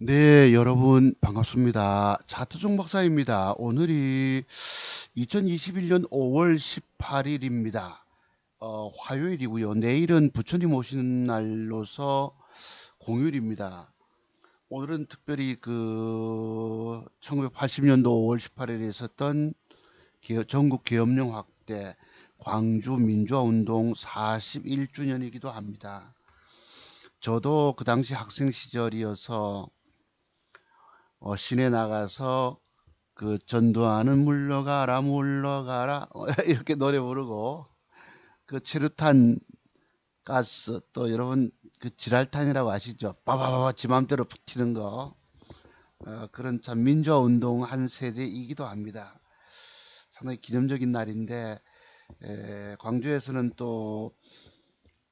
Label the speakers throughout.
Speaker 1: 네, 여러분 반갑습니다. 차트종 박사입니다. 오늘이 2021년 5월 18일입니다. 화요일이고요. 내일은 부처님 오시는 날로서 공휴일입니다. 오늘은 특별히 1980년도 5월 18일에 있었던 전국 계엄령 확대 광주 민주화 운동 41주년이기도 합니다. 저도 그 당시 학생 시절이어서 시내 나가서 전두환은 물러가라 물러가라 이렇게 노래 부르고 최루탄 가스 또 여러분 지랄탄이라고 아시죠? 빠바바바 지 맘대로 붙이는 거 그런 참 민주화 운동 한 세대이기도 합니다. 상당히 기념적인 날인데 광주에서는 또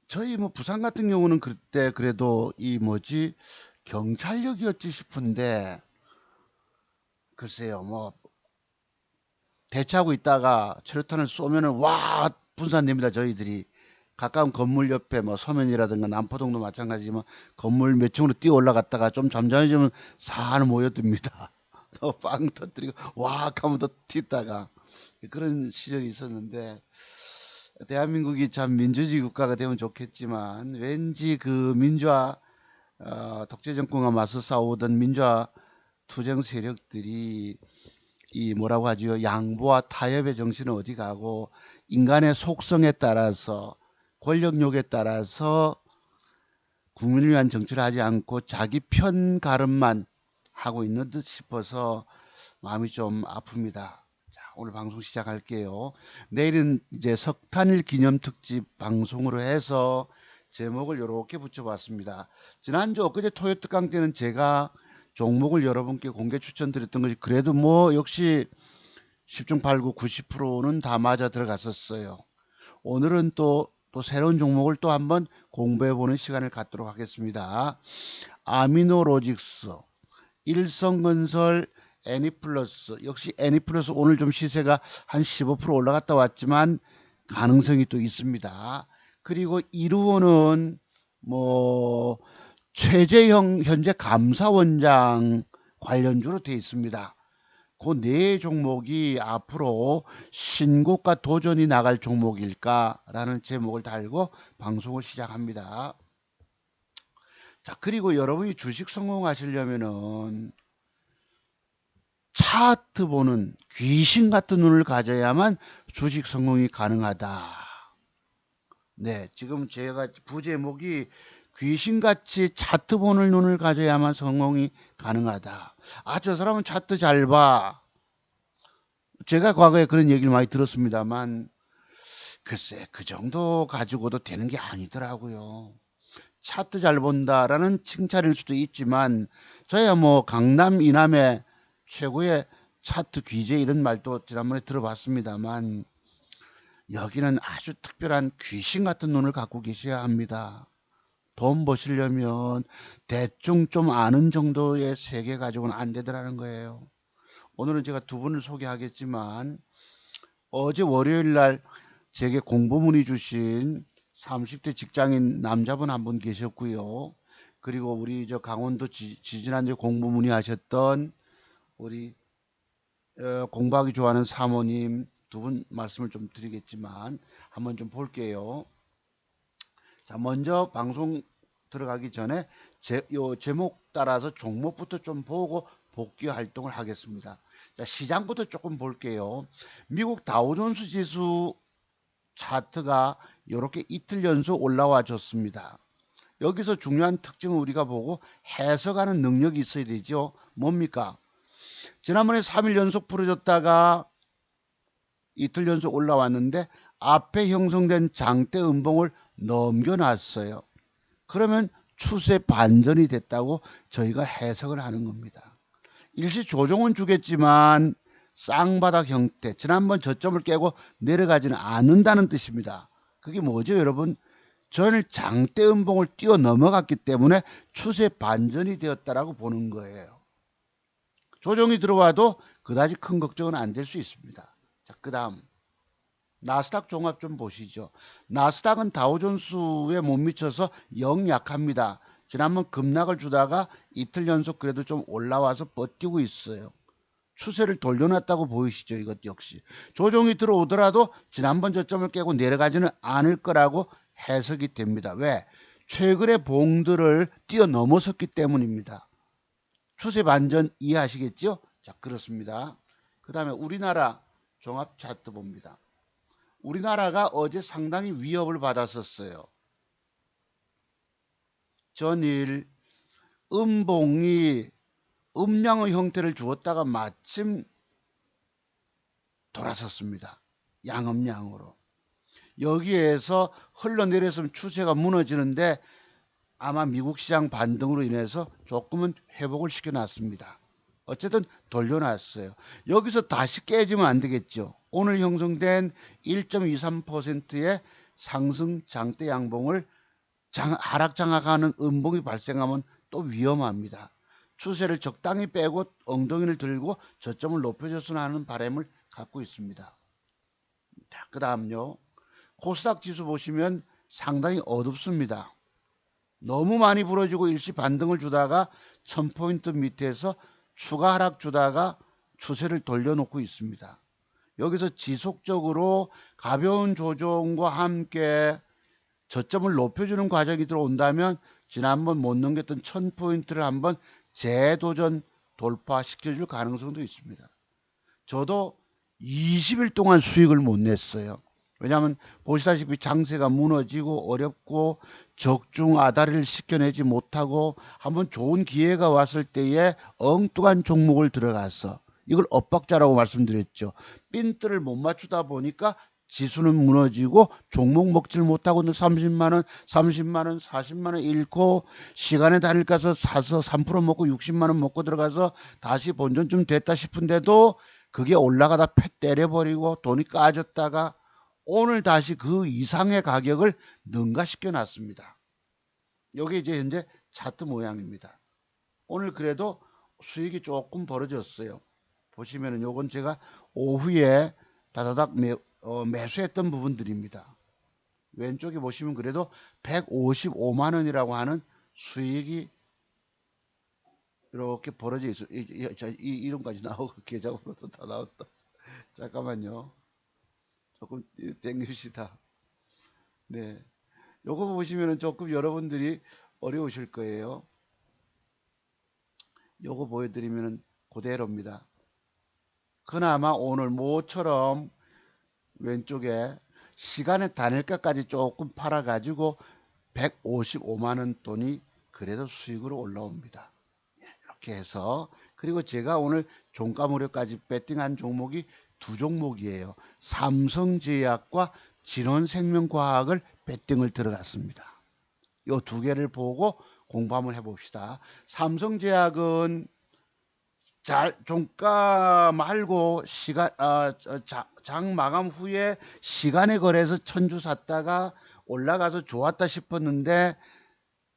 Speaker 1: 저희 뭐 부산 같은 경우는 그때 그래도 이 뭐지 경찰력이었지 싶은데 글쎄요 뭐 대치하고 있다가 최루탄을 쏘면은 와 분산됩니다. 저희들이 가까운 건물 옆에 뭐 서면이라든가 남포동도 마찬가지지만 건물 몇 층으로 뛰어 올라갔다가 좀 잠잠해지면 사 모여듭니다. 또 빵 터뜨리고 와 하면 또 튀다가 그런 시절이 있었는데 대한민국이 참 민주주의 국가가 되면 좋겠지만 왠지 민주화 독재 정권과 맞서 싸우던 민주화 투쟁 세력들이 이 뭐라고 하지요? 양보와 타협의 정신은 어디 가고 인간의 속성에 따라서 권력욕에 따라서 국민을 위한 정치를 하지 않고 자기 편 가름만 하고 있는 듯 싶어서 마음이 좀 아픕니다. 자, 오늘 방송 시작할게요. 내일은 이제 석탄일 기념 특집 방송으로 해서 제목을 이렇게 붙여봤습니다. 지난주 엊그제 토요특강 때는 제가 종목을 여러분께 공개 추천드렸던 것이 그래도 뭐 역시 10중 8구 90%는 다 맞아 들어갔었어요. 오늘은 또 새로운 종목을 또 한번 공부해보는 시간을 갖도록 하겠습니다. 아미노로직스, 일성건설, 애니플러스, 역시 애니플러스 오늘 좀 시세가 한 15% 올라갔다 왔지만 가능성이 또 있습니다. 그리고 이루어는 뭐 최재형 현재 감사원장 관련주로 되어 있습니다. 그 네 종목이 앞으로 신고가 도전이 나갈 종목일까라는 제목을 달고 방송을 시작합니다. 자, 그리고 여러분이 주식 성공하시려면은 차트 보는 귀신 같은 눈을 가져야만 주식 성공이 가능하다. 네, 지금 제가 부제목이 귀신같이 차트 보는 눈을 가져야만 성공이 가능하다. 아, 저 사람은 차트 잘 봐. 제가 과거에 그런 얘기를 많이 들었습니다만 글쎄 그 정도 가지고도 되는 게 아니더라고요. 차트 잘 본다라는 칭찬일 수도 있지만 저야 뭐 강남 이남의 최고의 차트 귀재 이런 말도 지난번에 들어봤습니다만 여기는 아주 특별한 귀신 같은 눈을 갖고 계셔야 합니다. 돈 버시려면 대충 좀 아는 정도의 세계 가지고는 안 되더라는 거예요. 오늘은 제가 두 분을 소개하겠지만 어제 월요일 날 제게 공보 문의 주신 30대 직장인 남자분 한 분 계셨고요. 그리고 우리 저 강원도 지지난주에 공보 문의하셨던 우리 공부하기 좋아하는 사모님 두 분 말씀을 좀 드리겠지만 한번 좀 볼게요. 자, 먼저 방송 들어가기 전에 요 제목 따라서 종목부터 좀 보고 복귀 활동을 하겠습니다. 자, 시장부터 조금 볼게요. 미국 다우존스 지수 차트가 이렇게 이틀 연속 올라와 줬습니다. 여기서 중요한 특징을 우리가 보고 해석하는 능력이 있어야 되죠. 뭡니까? 지난번에 3일 연속 풀어줬다가 이틀 연속 올라왔는데 앞에 형성된 장대 음봉을 넘겨놨어요. 그러면 추세 반전이 됐다고 저희가 해석을 하는 겁니다. 일시 조정은 주겠지만 쌍바닥 형태, 지난번 저점을 깨고 내려가지는 않는다는 뜻입니다. 그게 뭐죠, 여러분? 전일 장대 음봉을 뛰어 넘어갔기 때문에 추세 반전이 되었다라고 보는 거예요. 조정이 들어와도 그다지 큰 걱정은 안 될 수 있습니다. 자, 그 다음 나스닥 종합 좀 보시죠. 나스닥은 다우존스에 못 미쳐서 영 약합니다. 지난번 급락을 주다가 이틀 연속 그래도 좀 올라와서 버티고 있어요. 추세를 돌려놨다고 보이시죠? 이것 역시 조정이 들어오더라도 지난번 저점을 깨고 내려가지는 않을 거라고 해석이 됩니다. 왜? 최근의 봉들을 뛰어넘어섰기 때문입니다. 추세 반전 이해하시겠죠? 자, 그렇습니다. 그 다음에 우리나라 종합 차트 봅니다. 우리나라가 어제 상당히 위협을 받았었어요. 전일 음봉이 음량의 형태를 주었다가 마침 돌아섰습니다. 양음량으로. 여기에서 흘러내렸으면 추세가 무너지는데 아마 미국 시장 반등으로 인해서 조금은 회복을 시켜놨습니다. 어쨌든 돌려놨어요. 여기서 다시 깨지면 안 되겠죠. 오늘 형성된 1.23%의 상승 장대 양봉을 하락 장악하는 음봉이 발생하면 또 위험합니다. 추세를 적당히 빼고 엉덩이를 들고 저점을 높여줬으면 하는 바람을 갖고 있습니다. 자, 그 다음요. 코스닥 지수 보시면 상당히 어둡습니다. 너무 많이 부러지고 일시 반등을 주다가 1000포인트 밑에서 추가 하락 주다가 추세를 돌려놓고 있습니다. 여기서 지속적으로 가벼운 조정과 함께 저점을 높여주는 과정이 들어온다면 지난번 못 넘겼던 1000포인트를 한번 재도전 돌파시켜줄 가능성도 있습니다. 저도 20일 동안 수익을 못 냈어요. 왜냐하면 보시다시피 장세가 무너지고 어렵고 적중 아다리를 시켜내지 못하고 한번 좋은 기회가 왔을 때에 엉뚱한 종목을 들어가서 이걸 엇박자라고 말씀드렸죠. 핀트를 못 맞추다 보니까 지수는 무너지고 종목 먹지를 못하고 30만원, 30만원, 40만원 잃고 시간에 단일 가서 사서 3% 먹고 60만원 먹고 들어가서 다시 본전쯤 됐다 싶은데도 그게 올라가다 패 때려버리고 돈이 까졌다가 오늘 다시 그 이상의 가격을 능가시켜 놨습니다. 여기 이제 현재 차트 모양입니다. 오늘 그래도 수익이 조금 벌어졌어요. 보시면은 요건 제가 오후에 다다닥 매수했던 부분들입니다. 왼쪽에 보시면 그래도 155만원이라고 하는 수익이 이렇게 벌어져 있어요. 이름까지 나오고 계좌번호도 다 나왔다. 잠깐만요. 조금 땡깁시다. 네. 요거 보시면은 조금 여러분들이 어려우실 거예요. 요거 보여드리면은 그대로입니다. 그나마 오늘 모처럼 왼쪽에 시간의 단일가까지 조금 팔아가지고 155만원 돈이 그래도 수익으로 올라옵니다. 이렇게 해서 그리고 제가 오늘 종가 무료까지 배팅한 종목이 두 종목이에요. 삼성제약과 진원생명과학을 배팅을 들어갔습니다. 이 두 개를 보고 공부 한번 해봅시다. 삼성제약은 종가 말고 장 마감 후에 시간에 거래해서 천주 샀다가 올라가서 좋았다 싶었는데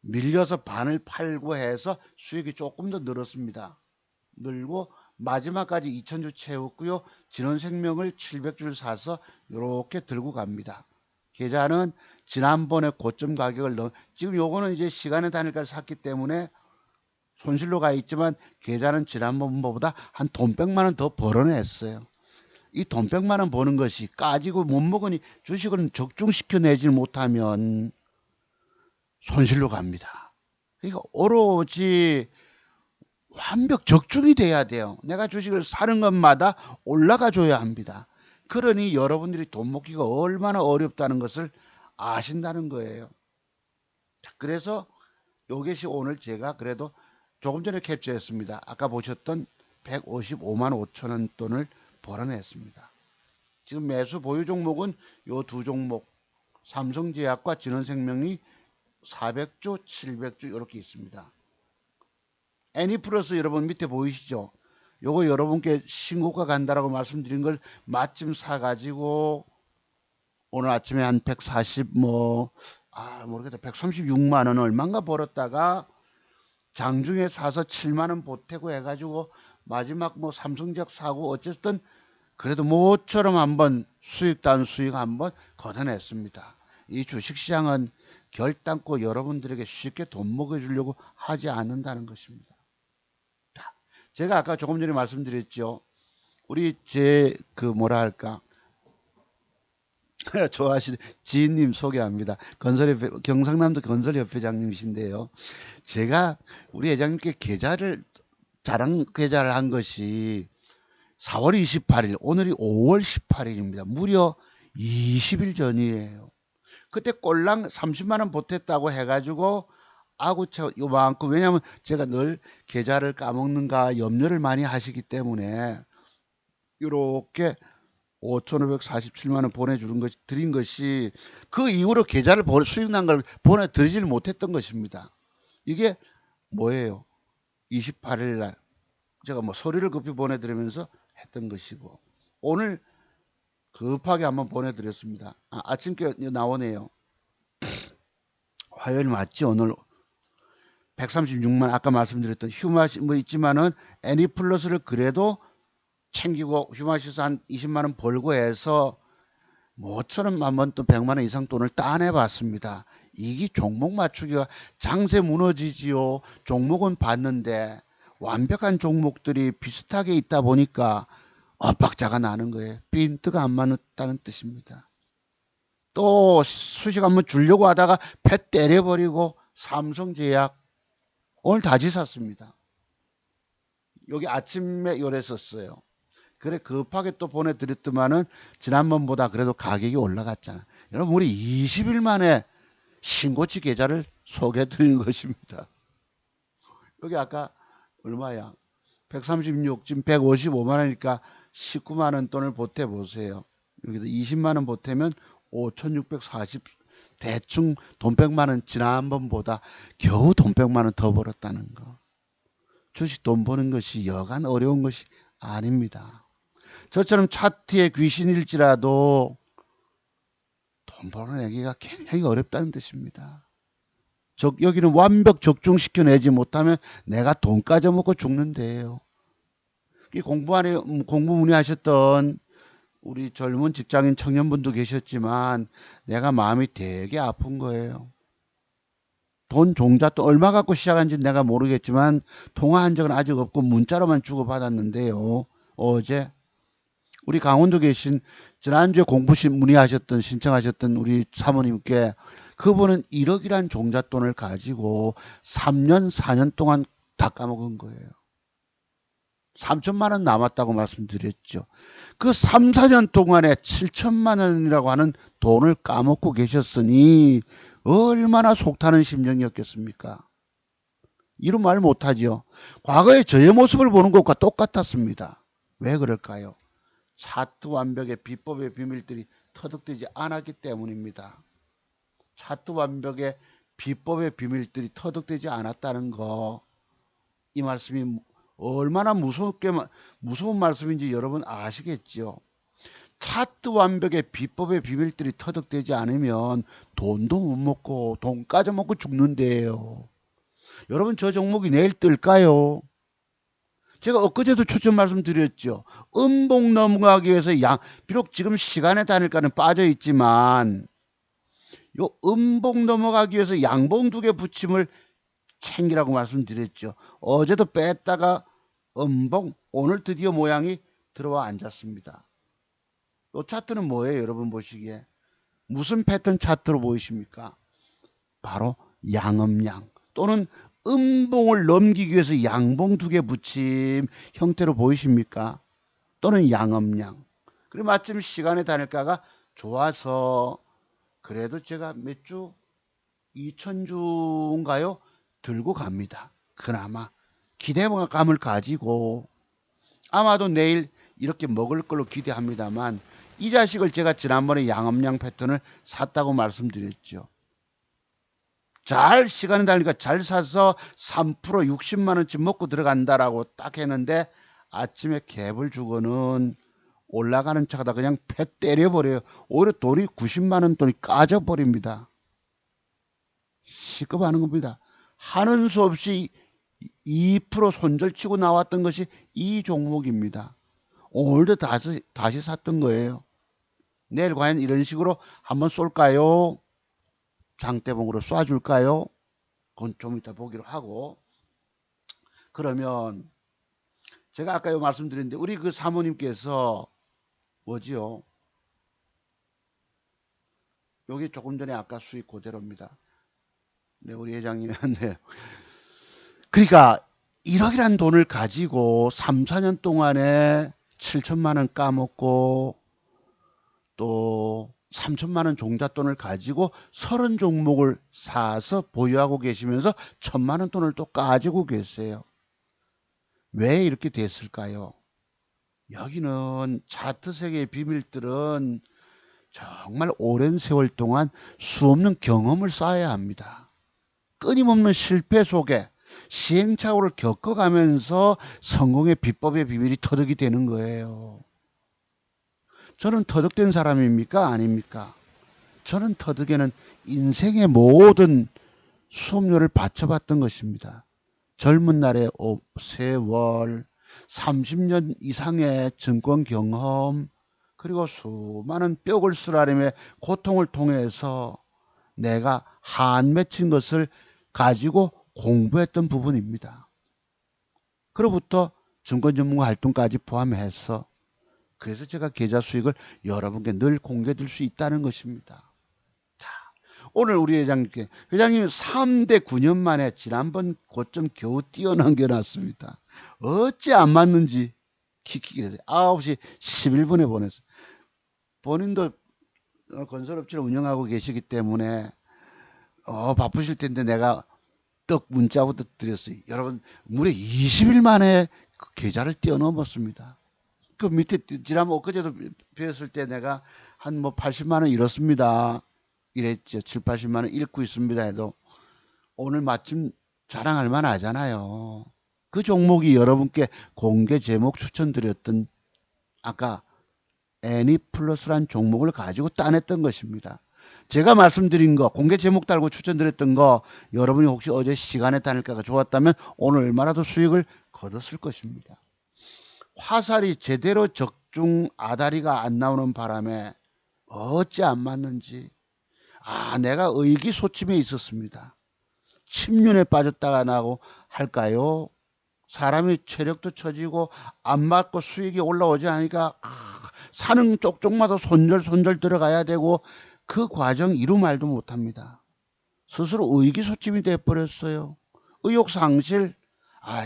Speaker 1: 밀려서 반을 팔고 해서 수익이 조금 더 늘었습니다. 늘고 마지막까지 2000주 채웠고요. 진원생명을 700주를 사서 이렇게 들고 갑니다. 계좌는 지난번에 고점 가격을 지금 요거는 이제 시간의 단일가를 샀기 때문에 손실로 가 있지만 계좌는 지난번보다 한 돈 100만원 더 벌어냈어요. 이 돈 100만원 버는 것이 까지고 못 먹으니 주식을 적중시켜 내지 못하면 손실로 갑니다. 그러니까 오로지 완벽 적중이 돼야 돼요. 내가 주식을 사는 것마다 올라가 줘야 합니다. 그러니 여러분들이 돈 먹기가 얼마나 어렵다는 것을 아신다는 거예요. 자, 그래서 요것이 오늘 제가 그래도 조금 전에 캡처했습니다. 아까 보셨던 155만 5천원 돈을 벌어냈습니다. 지금 매수 보유 종목은 요 두 종목 삼성제약과 진원생명이 400주, 700주 이렇게 있습니다. 애니플러스 여러분 밑에 보이시죠? 요거 여러분께 신고가 간다라고 말씀드린 걸 마침 사가지고 오늘 아침에 한 140 모르겠다 136만원 얼마인가 벌었다가 장중에 사서 7만원 보태고 해가지고 마지막 삼성제약 사고 어쨌든 그래도 모처럼 한번 수익 단 수익 한번 걷어냈습니다. 이 주식시장은 결단코 여러분들에게 쉽게 돈 먹여주려고 하지 않는다는 것입니다. 제가 아까 조금 전에 말씀드렸죠. 우리 뭐라 할까. 좋아하시는 지인님 소개합니다. 경상남도 건설협회장님이신데요. 제가 우리 회장님께 자랑 계좌를 한 것이 4월 28일, 오늘이 5월 18일입니다. 무려 20일 전이에요. 그때 꼴랑 30만 원 보탰다고 해가지고 아구차 요만큼, 왜냐하면 제가 늘 계좌를 까먹는가 염려를 많이 하시기 때문에 이렇게 5,547만 원 드린 것이 그 이후로 계좌를 수익 난 걸 보내드리질 못했던 것입니다. 이게 뭐예요? 28일 날 제가 뭐 서류를 급히 보내드리면서 했던 것이고, 오늘 급하게 한번 보내드렸습니다. 아침께 나오네요. 화요일 맞지? 오늘 136만, 아까 말씀드렸던 휴마시 뭐 있지만은 애니플러스를 그래도 챙기고 휴마시스 한 20만 원 벌고 해서 모처럼 한번 또 100만 원 이상 돈을 따내 봤습니다. 이게 종목 맞추기가 장세 무너지지요. 종목은 봤는데 완벽한 종목들이 비슷하게 있다 보니까 엇박자가 나는 거예요. 빈트가 안 맞았다는 뜻입니다. 또 수식 한번 주려고 하다가 패 때려버리고 삼성제약 오늘 다시 샀습니다. 여기 아침에 요랬었어요. 그래 급하게 또 보내드렸더만은 지난번보다 그래도 가격이 올라갔잖아. 여러분 우리 20일 만에 신고치 계좌를 소개해드리는 것입니다. 여기 아까 얼마야? 136, 지금 155만 원이니까 19만 원 돈을 보태보세요. 여기서 20만 원 보태면 5,640, 대충 돈 100만 원 지난번보다 겨우 돈 100만 원 더 벌었다는 거. 주식 돈 버는 것이 여간 어려운 것이 아닙니다. 저처럼 차트의 귀신일지라도 돈 벌어내기가 굉장히 어렵다는 뜻입니다. 여기는 완벽 적중시켜내지 못하면 내가 돈 까져먹고 죽는데요. 공부 문의하셨던 우리 젊은 직장인 청년분도 계셨지만 내가 마음이 되게 아픈 거예요. 돈 종잣돈 얼마 갖고 시작한지 내가 모르겠지만 통화한 적은 아직 없고 문자로만 주고받았는데요. 어제 우리 강원도 계신 지난주에 문의하셨던 신청하셨던 우리 사모님께 그분은 1억이란 종잣돈을 가지고 3년 4년 동안 다 까먹은 거예요. 3천만 원 남았다고 말씀드렸죠. 그 3, 4년 동안에 7천만 원이라고 하는 돈을 까먹고 계셨으니 얼마나 속타는 심정이었겠습니까? 이런 말 못하지요. 과거의 저의 모습을 보는 것과 똑같았습니다. 왜 그럴까요? 차트 완벽의 비법의 비밀들이 터득되지 않았기 때문입니다. 차트 완벽의 비법의 비밀들이 터득되지 않았다는 거, 이 말씀이 얼마나 무서운 말씀인지 여러분 아시겠죠? 차트 완벽의 비법의 비밀들이 터득되지 않으면 돈도 못 먹고 돈 까져먹고 죽는데요. 여러분 저 종목이 내일 뜰까요? 제가 엊그제도 추천 말씀드렸죠. 음봉 넘어가기 위해서 비록 지금 시간의 단일가는 빠져 있지만 요 음봉 넘어가기 위해서 양봉 2개 붙임을 챙기라고 말씀드렸죠. 어제도 뺐다가 음봉, 오늘 드디어 모양이 들어와 앉았습니다. 이 차트는 뭐예요? 여러분 보시기에 무슨 패턴 차트로 보이십니까? 바로 양음양 또는 음봉을 넘기기 위해서 양봉 2개 붙임 형태로 보이십니까? 또는 양음양. 그리고 마침 시간의 단일가가 좋아서 그래도 제가 몇 주? 2000주인가요? 들고 갑니다. 그나마 기대감을 가지고 아마도 내일 이렇게 먹을 걸로 기대합니다만 이 자식을 제가 지난번에 양음양 패턴을 샀다고 말씀드렸죠. 시간이 다니까 잘 사서 3% 60만 원쯤 먹고 들어간다라고 딱 했는데 아침에 갭을 주고는 올라가는 차가 그냥 패 때려버려요. 오히려 돈이 90만 원 돈이 까져버립니다. 시급하는 겁니다. 하는 수 없이 2% 손절치고 나왔던 것이 이 종목입니다. 오늘도 다시 샀던 거예요. 내일 과연 이런 식으로 한번 쏠까요? 장대봉으로 쏴줄까요? 그건 좀 이따 보기로 하고. 그러면 제가 아까 말씀드렸는데 우리 그 사모님께서 뭐지요? 여기 조금 전에 아까 수익 그대로입니다. 네, 우리 회장님. 네. 그러니까 1억이란 돈을 가지고 3, 4년 동안에 7천만 원 까먹고 또 3천만 원 종잣돈을 가지고 30종목을 사서 보유하고 계시면서 1천만 원 돈을 또 가지고 계세요. 왜 이렇게 됐을까요? 여기는 차트 세계의 비밀들은 정말 오랜 세월 동안 수없는 경험을 쌓아야 합니다. 끊임없는 실패 속에 시행착오를 겪어가면서 성공의 비법의 비밀이 터득이 되는 거예요. 저는 터득된 사람입니까? 아닙니까? 저는 터득에는 인생의 모든 수업료를 바쳐봤던 것입니다. 젊은 날의 세월, 30년 이상의 증권 경험, 그리고 수많은 뼈를 쓰라림의 고통을 통해서 내가 한 맺힌 것을 가지고 공부했던 부분입니다. 그로부터 증권 전문가 활동까지 포함해서 그래서 제가 계좌 수익을 여러분께 늘 공개드릴 수 있다는 것입니다. 자, 오늘 우리 회장님께 회장님 3대 9년 만에 지난번 고점 겨우 뛰어넘겨놨습니다. 어찌 안 맞는지 키키기해서 9시 11분에 보냈어요. 본인도 건설업체를 운영하고 계시기 때문에 바쁘실 텐데 내가 떡 문자부터 드렸어요. 여러분 무려 20일 만에 그 계좌를 뛰어넘었습니다. 그 밑에 지난번 엊그제도 배웠을 때 내가 한 뭐 80만 원 잃었습니다. 이랬죠. 7, 80만 원 잃고 있습니다 해도 오늘 마침 자랑할 만하잖아요. 그 종목이 여러분께 공개 제목 추천드렸던 아까 애니플러스란 종목을 가지고 따냈던 것입니다. 제가 말씀드린 거 공개 제목 달고 추천드렸던 거 여러분이 혹시 어제 시간에 다닐까가 좋았다면 오늘 얼마라도 수익을 거뒀을 것입니다. 화살이 제대로 적중 아다리가 안 나오는 바람에 어찌 안 맞는지 내가 의기소침해 있었습니다. 침륜에 빠졌다가 나고 할까요? 사람이 체력도 처지고 안 맞고 수익이 올라오지 않으니까 사는 쪽쪽마다 손절손절 들어가야 되고 그 과정 이루 말도 못합니다. 스스로 의기소침이 돼버렸어요. 의욕상실.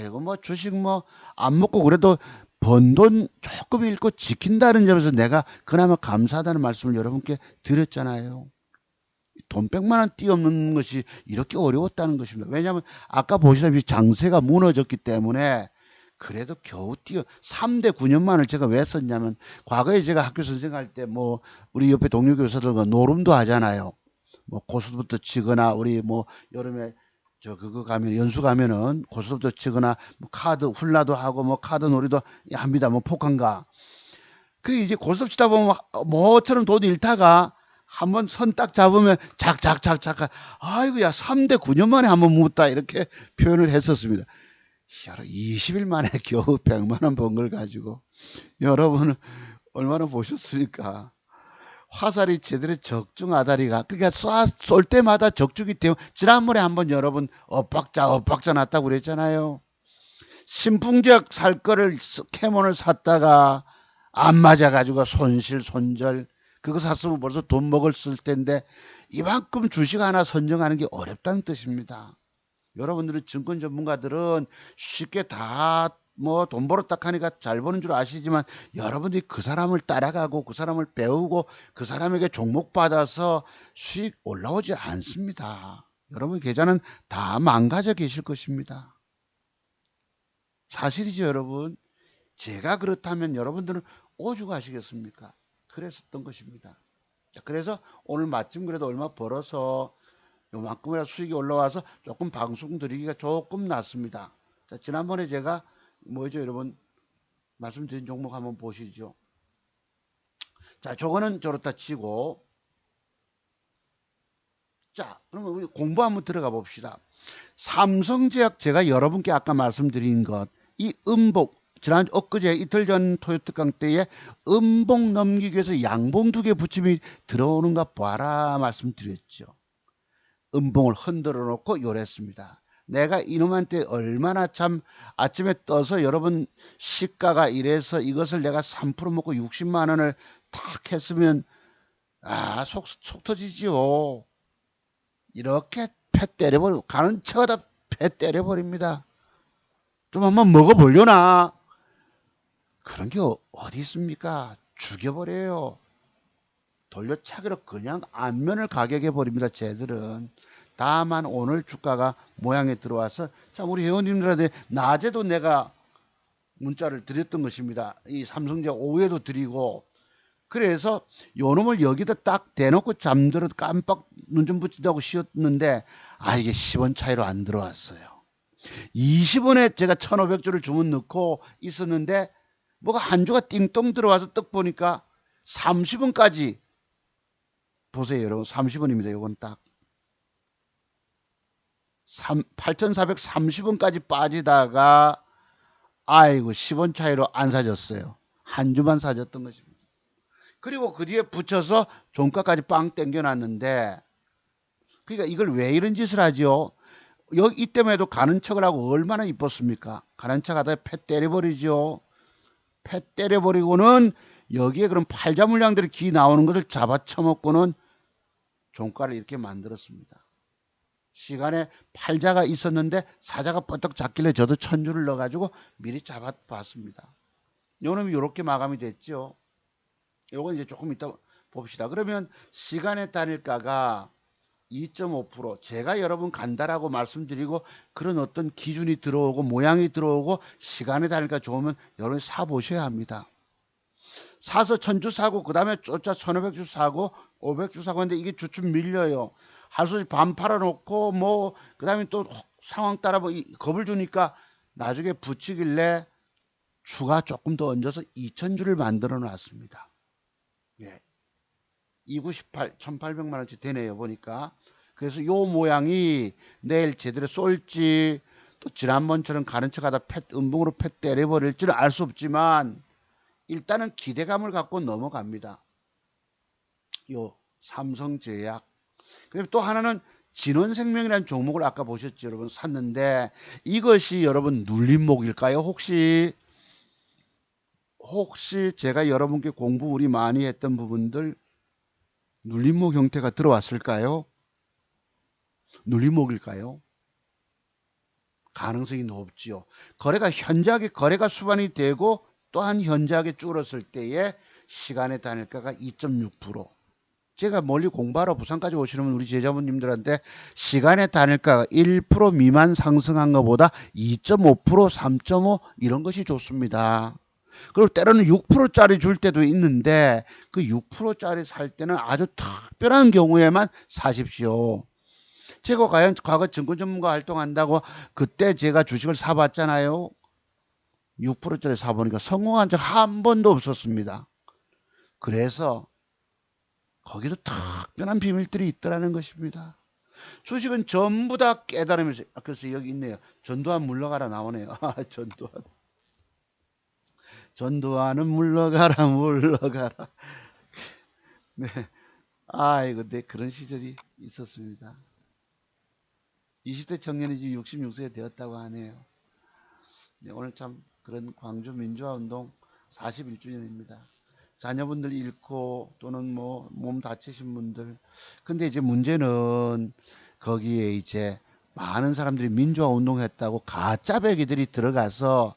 Speaker 1: 이거 뭐 주식 뭐 안 먹고 그래도 번 돈 조금 잃고 지킨다는 점에서 내가 그나마 감사하다는 말씀을 여러분께 드렸잖아요. 돈 100만 원 띄엄는 것이 이렇게 어려웠다는 것입니다. 왜냐하면 아까 보시다시피 장세가 무너졌기 때문에 그래도 겨우 3대 9년만을 제가 왜 썼냐면 과거에 제가 학교 선생할 때 뭐 우리 옆에 동료 교사들과 노름도 하잖아요. 뭐 고수부터 치거나 우리 뭐 여름에 그거 가면 연수 가면은 고수부터 치거나 뭐 카드 훌라도 하고 뭐 카드 놀이도 합니다. 뭐 폭한가. 그 이제 고수업 치다 보면 뭐처럼 돈 잃다가 한번 선 딱 잡으면 작작작작 아이고 야 3대 9년 만에 한번 묻다 이렇게 표현을 했었습니다. 20일 만에 겨우 100만 원 번 걸 가지고 여러분은 얼마나 보셨습니까? 화살이 제대로 적중 아다리가 그러니까 쏠 때마다 적중이 되고 지난번에 한번 여러분 엇박자 났다고 그랬잖아요. 신풍적 살 거를 캐몬을 샀다가 안 맞아가지고 손절 그거 샀으면 벌써 돈 먹었을 텐데 이만큼 주식 하나 선정하는 게 어렵다는 뜻입니다. 여러분들은 증권 전문가들은 쉽게 다 뭐 돈 벌었다 하니까 잘 버는 줄 아시지만 여러분들이 그 사람을 따라가고 그 사람을 배우고 그 사람에게 종목 받아서 수익 올라오지 않습니다. 여러분 계좌는 다 망가져 계실 것입니다. 사실이죠 여러분. 제가 그렇다면 여러분들은 오죽하시겠습니까? 그랬었던 것입니다. 그래서 오늘 마침 그래도 얼마 벌어서 요만큼이라 수익이 올라와서 조금 방송 드리기가 조금 낫습니다. 자, 지난번에 제가 뭐죠 여러분 말씀드린 종목 한번 보시죠. 자, 저거는 저렇다 치고 자, 그러면 우리 공부 한번 들어가 봅시다. 삼성제약 제가 여러분께 아까 말씀드린 것 이 음봉 지난 엊그제 이틀 전 토요트 강 때에 음봉 넘기기 위해서 양봉 2개 붙임이 들어오는가 봐라 말씀드렸죠. 음봉을 흔들어 놓고 요랬습니다. 내가 이놈한테 얼마나 참 아침에 떠서 여러분 시가가 이래서 이것을 내가 3% 먹고 60만 원을 탁 했으면 속 터지지요. 이렇게 패 때려버리고 가는 척하다 패 때려버립니다. 좀 한번 먹어보려나? 그런 게 어디 있습니까? 죽여버려요. 돌려차기로 그냥 안면을 가격해버립니다. 쟤들은. 다만 오늘 주가가 모양에 들어와서 참 우리 회원님들한테 낮에도 내가 문자를 드렸던 것입니다. 이 삼성전자 오후에도 드리고 그래서 요놈을 여기다 딱 대놓고 잠들어 깜빡 눈 좀 붙이다고 씌웠는데 이게 10원 차이로 안 들어왔어요. 20원에 제가 1500주를 주문 넣고 있었는데 뭐가 한 주가 띵동 들어와서 떡 보니까 30원까지 보세요 여러분. 30원입니다. 요건 딱 8,430원까지 빠지다가 아이고 10원 차이로 안 사줬어요. 한 주만 사줬던 것입니다. 그리고 그 뒤에 붙여서 종가까지 빵 땡겨놨는데 그러니까 이걸 왜 이런 짓을 하죠? 여기 이때만 해도 가는 척을 하고 얼마나 이뻤습니까? 가는 척 하다가 패 때려버리죠. 패 때려버리고는 여기에 그럼 팔자 물량들이 기 나오는 것을 잡아쳐먹고는 종가를 이렇게 만들었습니다. 시간에 팔자가 있었는데 사자가 뻗떡 잡길래 저도 천주를 넣어가지고 미리 잡아봤습니다. 요놈이 이렇게 마감이 됐죠. 요건 이제 조금 이따 봅시다. 그러면 시간의 단일가가 2.5% 제가 여러분 간다라고 말씀드리고 그런 어떤 기준이 들어오고 모양이 들어오고 시간의 단일가 좋으면 여러분이 사보셔야 합니다. 사서 1000주 사고 그 다음에 쫓아 1500주 사고 500주 사고 하는데 이게 주춤 밀려요. 할 수 없이 반 팔아놓고 뭐 그 다음에 또 상황 따라 뭐 겁을 주니까 나중에 붙이길래 추가 조금 더 얹어서 2000주를 만들어 놨습니다. 예. 298, 1800만 원치 되네요 보니까. 그래서 요 모양이 내일 제대로 쏠지 또 지난번처럼 가는 척하다 음봉으로 패 때려버릴지는 알 수 없지만 일단은 기대감을 갖고 넘어갑니다. 요 삼성제약. 그리고 또 하나는 진원생명이라는 종목을 아까 보셨죠 여러분. 샀는데 이것이 여러분 눌림목일까요? 혹시 제가 여러분께 공부 우리 많이 했던 부분들 눌림목 형태가 들어왔을까요? 눌림목일까요? 가능성이 높지요. 거래가 현저하게 거래가 수반이 되고 또한 현저하게 줄었을 때에 시간의 단일가가 2.6%. 제가 멀리 공부하러 부산까지 오시는 우리 제자분님들한테 시간의 단일가가 1% 미만 상승한 것보다 2.5%, 3.5 이런 것이 좋습니다. 그리고 때로는 6%짜리 줄 때도 있는데 그 6%짜리 살 때는 아주 특별한 경우에만 사십시오. 제가 과거 증권 전문가 활동한다고 그때 제가 주식을 사봤잖아요. 6%짜리 사보니까 성공한 적 한 번도 없었습니다. 그래서 거기도 특별한 비밀들이 있더라는 것입니다. 주식은 전부 다 깨달으면서 그래서 여기 있네요. 전두환 물러가라 나오네요. 전두환. 전두환은 물러가라 물러가라. 네. 아이고 네 그런 시절이 있었습니다. 20대 청년이 지금 66세 되었다고 하네요. 네, 오늘 참 그런 광주 민주화운동 41주년입니다. 자녀분들 잃고 또는 뭐 몸 다치신 분들. 근데 이제 문제는 거기에 이제 많은 사람들이 민주화 운동했다고 가짜 배기들이 들어가서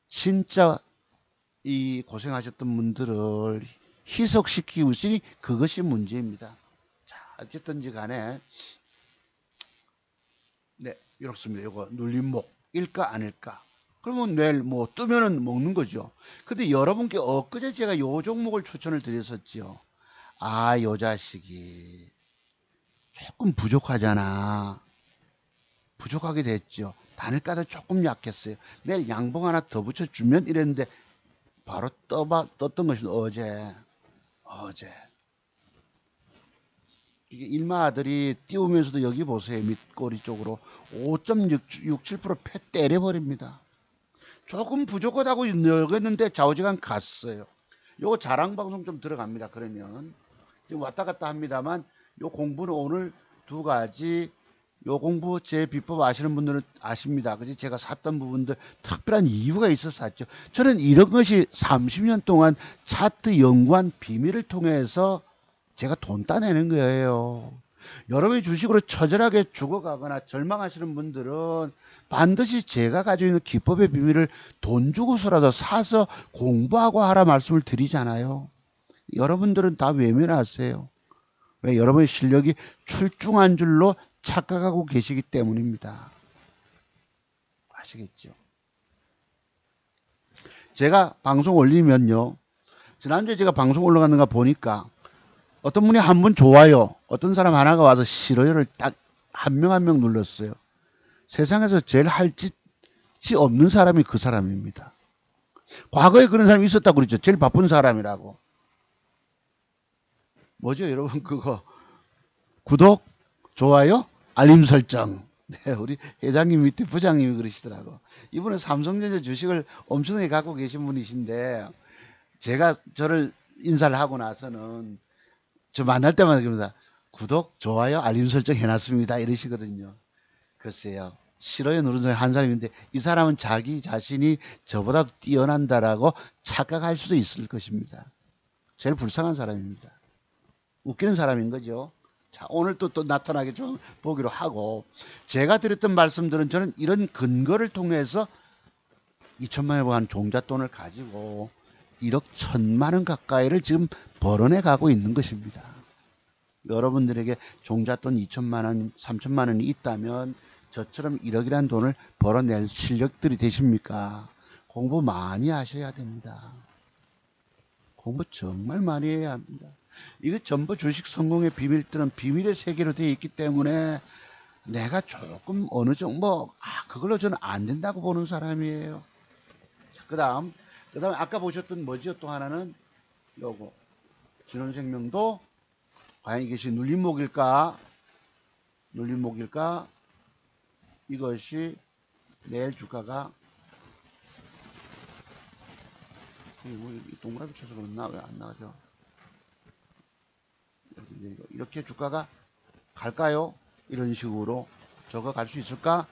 Speaker 1: 진짜 이 고생하셨던 분들을 희석시키고 있으니 그것이 문제입니다. 자, 어쨌든지 간에 네, 이렇습니다. 이거 눌림목 일까 아닐까? 그러면 내일 뭐 뜨면은 먹는 거죠. 근데 여러분께 엊그제 제가 요 종목을 추천을 드렸었지요. 요 자식이 조금 부족하잖아. 부족하게 됐죠. 단일가도 조금 약했어요. 내일 양봉 하나 더 붙여주면 이랬는데 바로 떴던 것입니다. 어제. 이게 일마들이 띄우면서도 여기 보세요. 밑꼬리 쪽으로 5.67%패 때려버립니다. 조금 부족하다고 여겼는데 좌우지간 갔어요. 요거 자랑방송 좀 들어갑니다. 그러면 지금 왔다 갔다 합니다만 요 공부는 오늘 두 가지. 요 공부 제 비법 아시는 분들은 아십니다. 그지? 제가 샀던 부분들 특별한 이유가 있어서 샀죠. 저는 이런 것이 30년 동안 차트 연구한 비밀을 통해서 제가 돈 따내는 거예요. 여러분이 주식으로 처절하게 죽어가거나 절망하시는 분들은 반드시 제가 가지고 있는 기법의 비밀을 돈 주고서라도 사서 공부하고 하라 말씀을 드리잖아요. 여러분들은 다 외면하세요. 왜? 여러분의 실력이 출중한 줄로 착각하고 계시기 때문입니다. 아시겠죠? 제가 방송 올리면요. 지난주에 제가 방송 올라갔는가 보니까 어떤 분이 한 분 좋아요, 어떤 사람 하나가 와서 싫어요를 딱 한 명 한 명 눌렀어요. 세상에서 제일 할 짓이 없는 사람이 그 사람입니다. 과거에 그런 사람이 있었다고 그러죠. 제일 바쁜 사람이라고. 뭐죠, 여러분? 그거 구독, 좋아요, 알림 설정. 네, 우리 회장님 밑에 부장님이 그러시더라고. 이분은 삼성전자 주식을 엄청나게 갖고 계신 분이신데 제가 저를 인사를 하고 나서는 저 만날 때마다 그럽니다. 구독, 좋아요, 알림 설정 해놨습니다. 이러시거든요. 글쎄요. 싫어요 누른 사람이 한 사람인데 이 사람은 자기 자신이 저보다 뛰어난다라고 착각할 수도 있을 것입니다. 제일 불쌍한 사람입니다. 웃기는 사람인 거죠. 자, 오늘 또 나타나게 좀 보기로 하고, 제가 드렸던 말씀들은 저는 이런 근거를 통해서 2천만 원에 한 종잣돈을 가지고 1억 1천만 원 가까이를 지금 벌어내 가고 있는 것입니다. 여러분들에게 종잣돈 2천만 원, 3천만 원이 있다면 저처럼 1억이라는 돈을 벌어낼 실력들이 되십니까? 공부 많이 하셔야 됩니다. 공부 정말 많이 해야 합니다. 이거 전부 주식 성공의 비밀들은 비밀의 세계로 되어 있기 때문에 내가 조금 어느 정도 그걸로 저는 안 된다고 보는 사람이에요. 그 다음에 아까 보셨던 뭐죠? 또 하나는 요거 진원생명도 과연 이것이 눌림목일까? 이것이 내일 주가가 동그라미 쳐서 그렇나? 왜 안 나가죠? 이렇게 주가가 갈까요? 이런 식으로 저거 갈 수 있을까?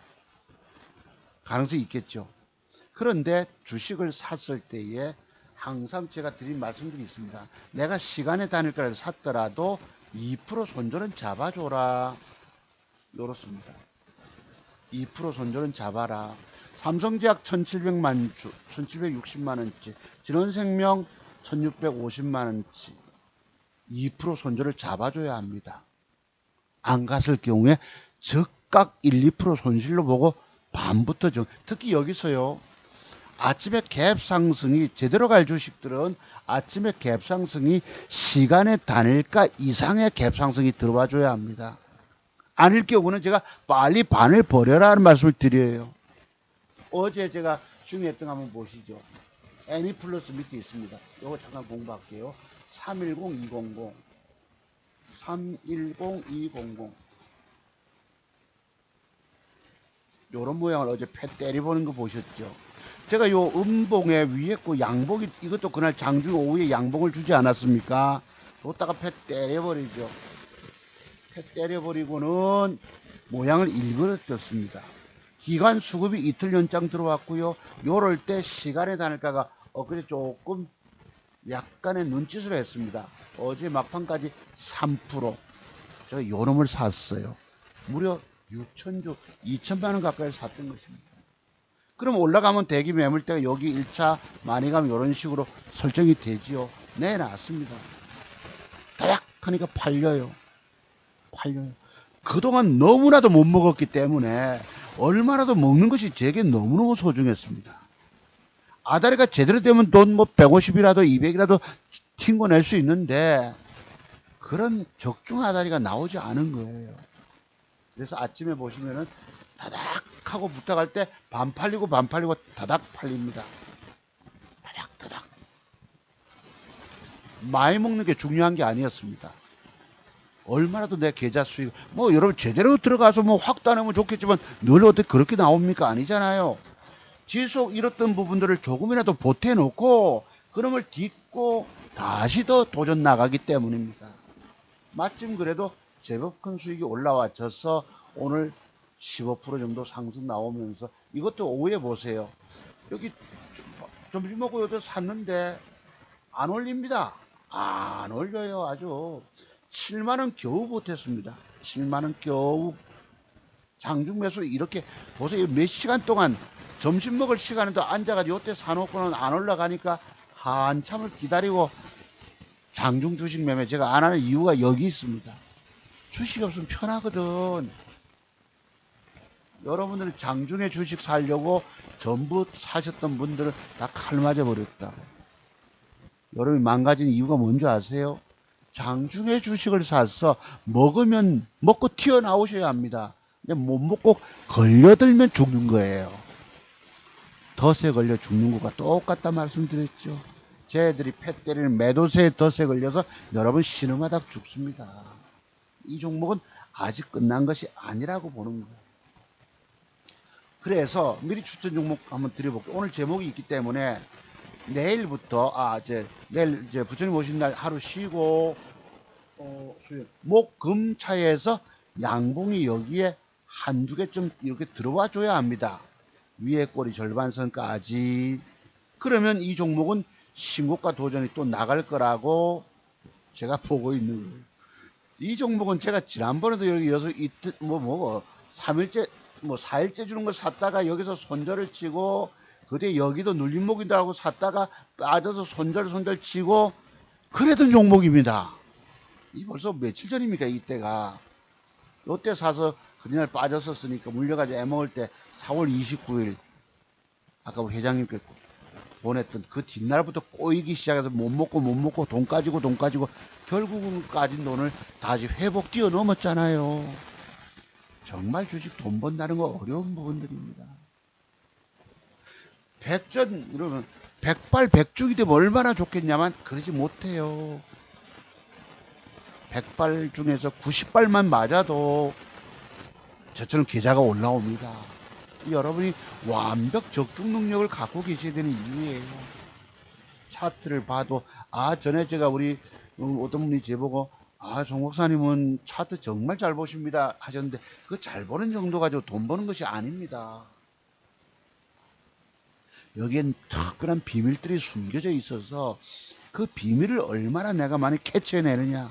Speaker 1: 가능성이 있겠죠. 그런데 주식을 샀을 때에 항상 제가 드린 말씀들이 있습니다. 내가 시간의 단일가를 샀더라도 2% 손절은 잡아줘라. 이렇습니다. 2% 손절은 잡아라. 삼성제약 1700만 주, 1760만원치, 진원생명 1650만원치, 2% 손절을 잡아줘야 합니다. 안 갔을 경우에 즉각 1, 2% 손실로 보고 반부터 특히 여기서요. 아침에 갭 상승이 제대로 갈 주식들은 아침에 갭 상승이 시간의 단일가 이상의 갭 상승이 들어와 줘야 합니다. 아닐 경우는 제가 빨리 반을 버려라는 말씀을 드려요. 어제 제가 중요했던 거 한번 보시죠. 애니 플러스 밑에 있습니다. 이거 잠깐 공부할게요. 310200 310200 요런 모양을 어제 패 때려보는 거 보셨죠? 제가 요 음봉에 위에 거 양봉이 이것도 그날 장중 오후에 양봉을 주지 않았습니까? 줬다가 패 때려버리죠. 패 때려버리고는 모양을 일그러졌습니다. 기간 수급이 이틀 연장 들어왔고요. 요럴 때 시간의 단일가가 엊그제 조금 약간의 눈짓을 했습니다. 어제 막판까지 3% 제가 요놈을 샀어요. 무려 6천주 2천만 원 가까이 샀던 것입니다. 그럼 올라가면 대기 매물대가 여기 1차 많이 가면 이런 식으로 설정이 되지요. 내놨습니다. 다약 하니까 팔려요. 그동안 너무나도 못 먹었기 때문에 얼마라도 먹는 것이 제게 너무너무 소중했습니다. 아다리가 제대로 되면 돈 150이라도 200이라도 튕겨낼 수 있는데 그런 적중 아다리가 나오지 않은 거예요. 그래서 아침에 보시면은 다닥 하고 부탁할 때 반 팔리고 다닥 팔립니다. 다닥. 많이 먹는 게 중요한 게 아니었습니다. 얼마라도 내 계좌 수익, 여러분 제대로 들어가서 확 따내면 좋겠지만 늘 어떻게 그렇게 나옵니까? 아니잖아요. 지속 잃었던 부분들을 조금이라도 보태놓고 그놈을 딛고 다시 더 도전 나가기 때문입니다. 마침 그래도 제법 큰 수익이 올라와져서 오늘 15% 정도 상승 나오면서 이것도 오후에 보세요. 여기 점심 먹고 여기서 샀는데 안 올립니다. 안 올려요. 아주 7만원 겨우 보탰습니다. 7만원 겨우. 장중 매수 이렇게 보세요. 몇 시간 동안 점심 먹을 시간에도 앉아가지고 요때 사놓고는 안 올라가니까 한참을 기다리고 장중 주식 매매 제가 안 하는 이유가 여기 있습니다. 주식이 없으면 편하거든. 여러분들이 장중에 주식 사려고 전부 사셨던 분들은 다 칼 맞아 버렸다. 여러분이 망가진 이유가 뭔지 아세요? 장중에 주식을 사서 먹으면 먹고 튀어나오셔야 합니다. 근데 못 먹고 걸려들면 죽는 거예요. 덫에 걸려 죽는 것과 똑같다 말씀드렸죠. 쟤들이 패 때리는 매도세에 덫에 걸려서 여러분 신음하다 죽습니다. 이 종목은 아직 끝난 것이 아니라고 보는 거예요. 그래서 미리 추천 종목 한번 드려볼게요. 오늘 제목이 있기 때문에 내일부터 내일 이제 부처님 오신 날 하루 쉬고 목, 금 차에서 양봉이 여기에 한두 개쯤 이렇게 들어와 줘야 합니다. 위에 꼬리 절반선까지. 그러면 이 종목은 신고가 도전이 또 나갈 거라고 제가 보고 있는 거예요. 이 종목은 제가 지난번에도 여기서 3일째 4일째 주는 걸 샀다가 여기서 손절을 치고 그때 여기도 눌림목이다 하고 샀다가 빠져서 손절 치고 그랬던 종목입니다. 이 벌써 며칠 전입니까? 이때가 요때 사서 그날 빠졌었으니까 물려가지고 애먹을 때 4월 29일 아까 우리 회장님께 보냈던 그 뒷날부터 꼬이기 시작해서 못 먹고 돈 가지고 결국은 까진 돈을 다시 회복 뛰어넘었잖아요. 정말 주식 돈 번다는 거 어려운 부분들입니다. 백전 그러면 백발백중이 되면 얼마나 좋겠냐만 그러지 못해요. 100발 중에서 90발만 맞아도 저처럼 계좌가 올라옵니다. 여러분이 완벽 적중 능력을 갖고 계셔야 되는 이유예요. 차트를 봐도 전에 제가 우리 어떤 분이 제보고 정 목사님은 차트 정말 잘 보십니다 하셨는데 그 잘 보는 정도 가지고 돈 버는 것이 아닙니다. 여기엔 특별한 비밀들이 숨겨져 있어서 그 비밀을 얼마나 내가 많이 캐치해내느냐.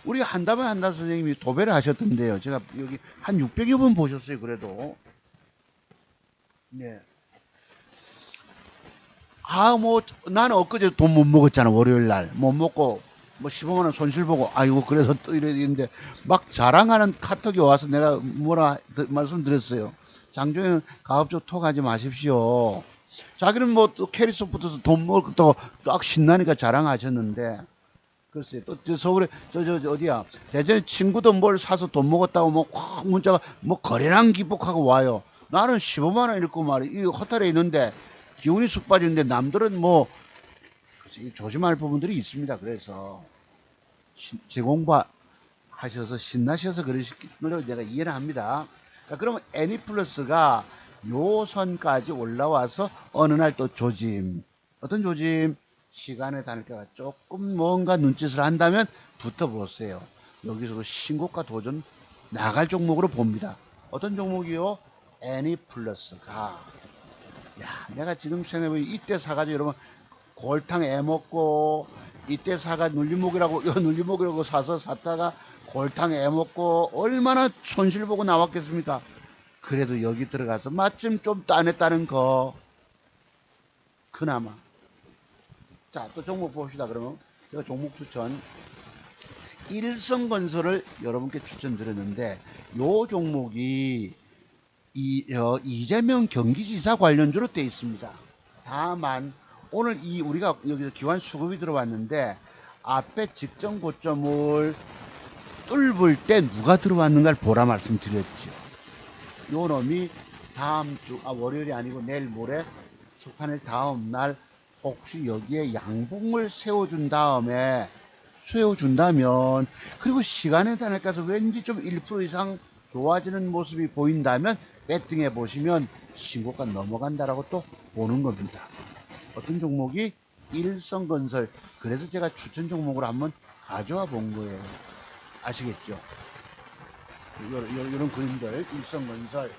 Speaker 1: 우리 한다면 선생님이 도배를 하셨던데요. 제가 여기 한 600여 번 보셨어요. 그래도 네. 나는 엊그제 돈 못 먹었잖아. 월요일 날 못 먹고 15만원 손실 보고 아이고 그래서 또 이랬는데 막 자랑하는 카톡이 와서 내가 뭐라 말씀드렸어요. 장중에는 가급적 톡하지 마십시오. 자기는 또 캐리소프트에서 돈 먹었다고 딱 신나니까 자랑하셨는데 글쎄 또 서울에 어디야 대전에 친구도 뭘 사서 돈 먹었다고 확 문자가 거래량 기복하고 와요. 나는 15만원 잃고 말이야. 이 호텔에 있는데 기운이 쑥 빠지는데 남들은 조심할 부분들이 있습니다. 그래서 제공부 하셔서 신나셔서 그러시기를 내가 이해를 합니다. 자, 그러면 애니플러스가 요 선까지 올라와서 어느 날 또 조짐. 어떤 조짐? 시간의 단가가 조금 뭔가 눈짓을 한다면 붙어보세요. 여기서도 신고가 도전 나갈 종목으로 봅니다. 어떤 종목이요? 애니플러스가. 야, 내가 지금 생각해보면 이때 사가지고 여러분 골탕 애먹고 이때 사가 눌림목이라고 사서 샀다가 골탕 애먹고 얼마나 손실보고 나왔겠습니까? 그래도 여기 들어가서 마침 좀 따냈다는 거 그나마. 자, 또 종목 봅시다. 그러면 제가 종목 추천 일성건설을 여러분께 추천드렸는데 요 종목이 이재명 경기지사 관련주로 되어 있습니다. 다만 오늘 우리가 여기서 기관 수급이 들어왔는데 앞에 직전 고점을 뚫을 때 누가 들어왔는가를 보라 말씀드렸죠. 요 놈이 다음 주 월요일이 아니고 내일 모레 석판일 다음 날 혹시 여기에 양봉을 세워준다면 그리고 시간에 따라서 왠지 좀 1% 이상 좋아지는 모습이 보인다면 배팅해 보시면 신고가 넘어간다라고 또 보는 겁니다. 어떤 종목이 일성건설. 그래서 제가 추천 종목으로 한번 가져와 본 거예요. 아시겠죠? 이런 그림들, 일성건설.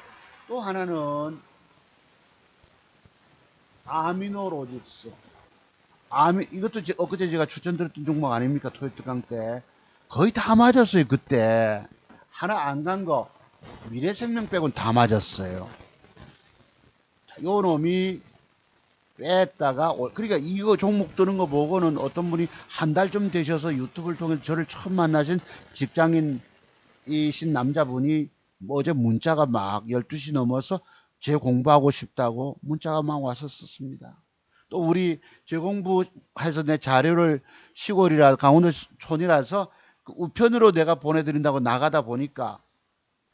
Speaker 1: 또 하나는 아미노로직스. 이것도 엊그제 제가 추천드렸던 종목 아닙니까? 토요특강 때. 거의 다 맞았어요, 그때. 하나 안 간 거, 미래생명 빼곤 다 맞았어요. 요 놈이 뺐다가, 그러니까 이거 종목 드는 거 보고는 어떤 분이 한 달쯤 되셔서 유튜브를 통해서 저를 처음 만나신 직장인이신 남자분이 뭐 어제 문자가 막 12시 넘어서 재 공부하고 싶다고 문자가 막 왔었습니다. 또 우리 재공부해서 내 자료를 시골이라 강원도 촌이라서 그 우편으로 내가 보내드린다고 나가다 보니까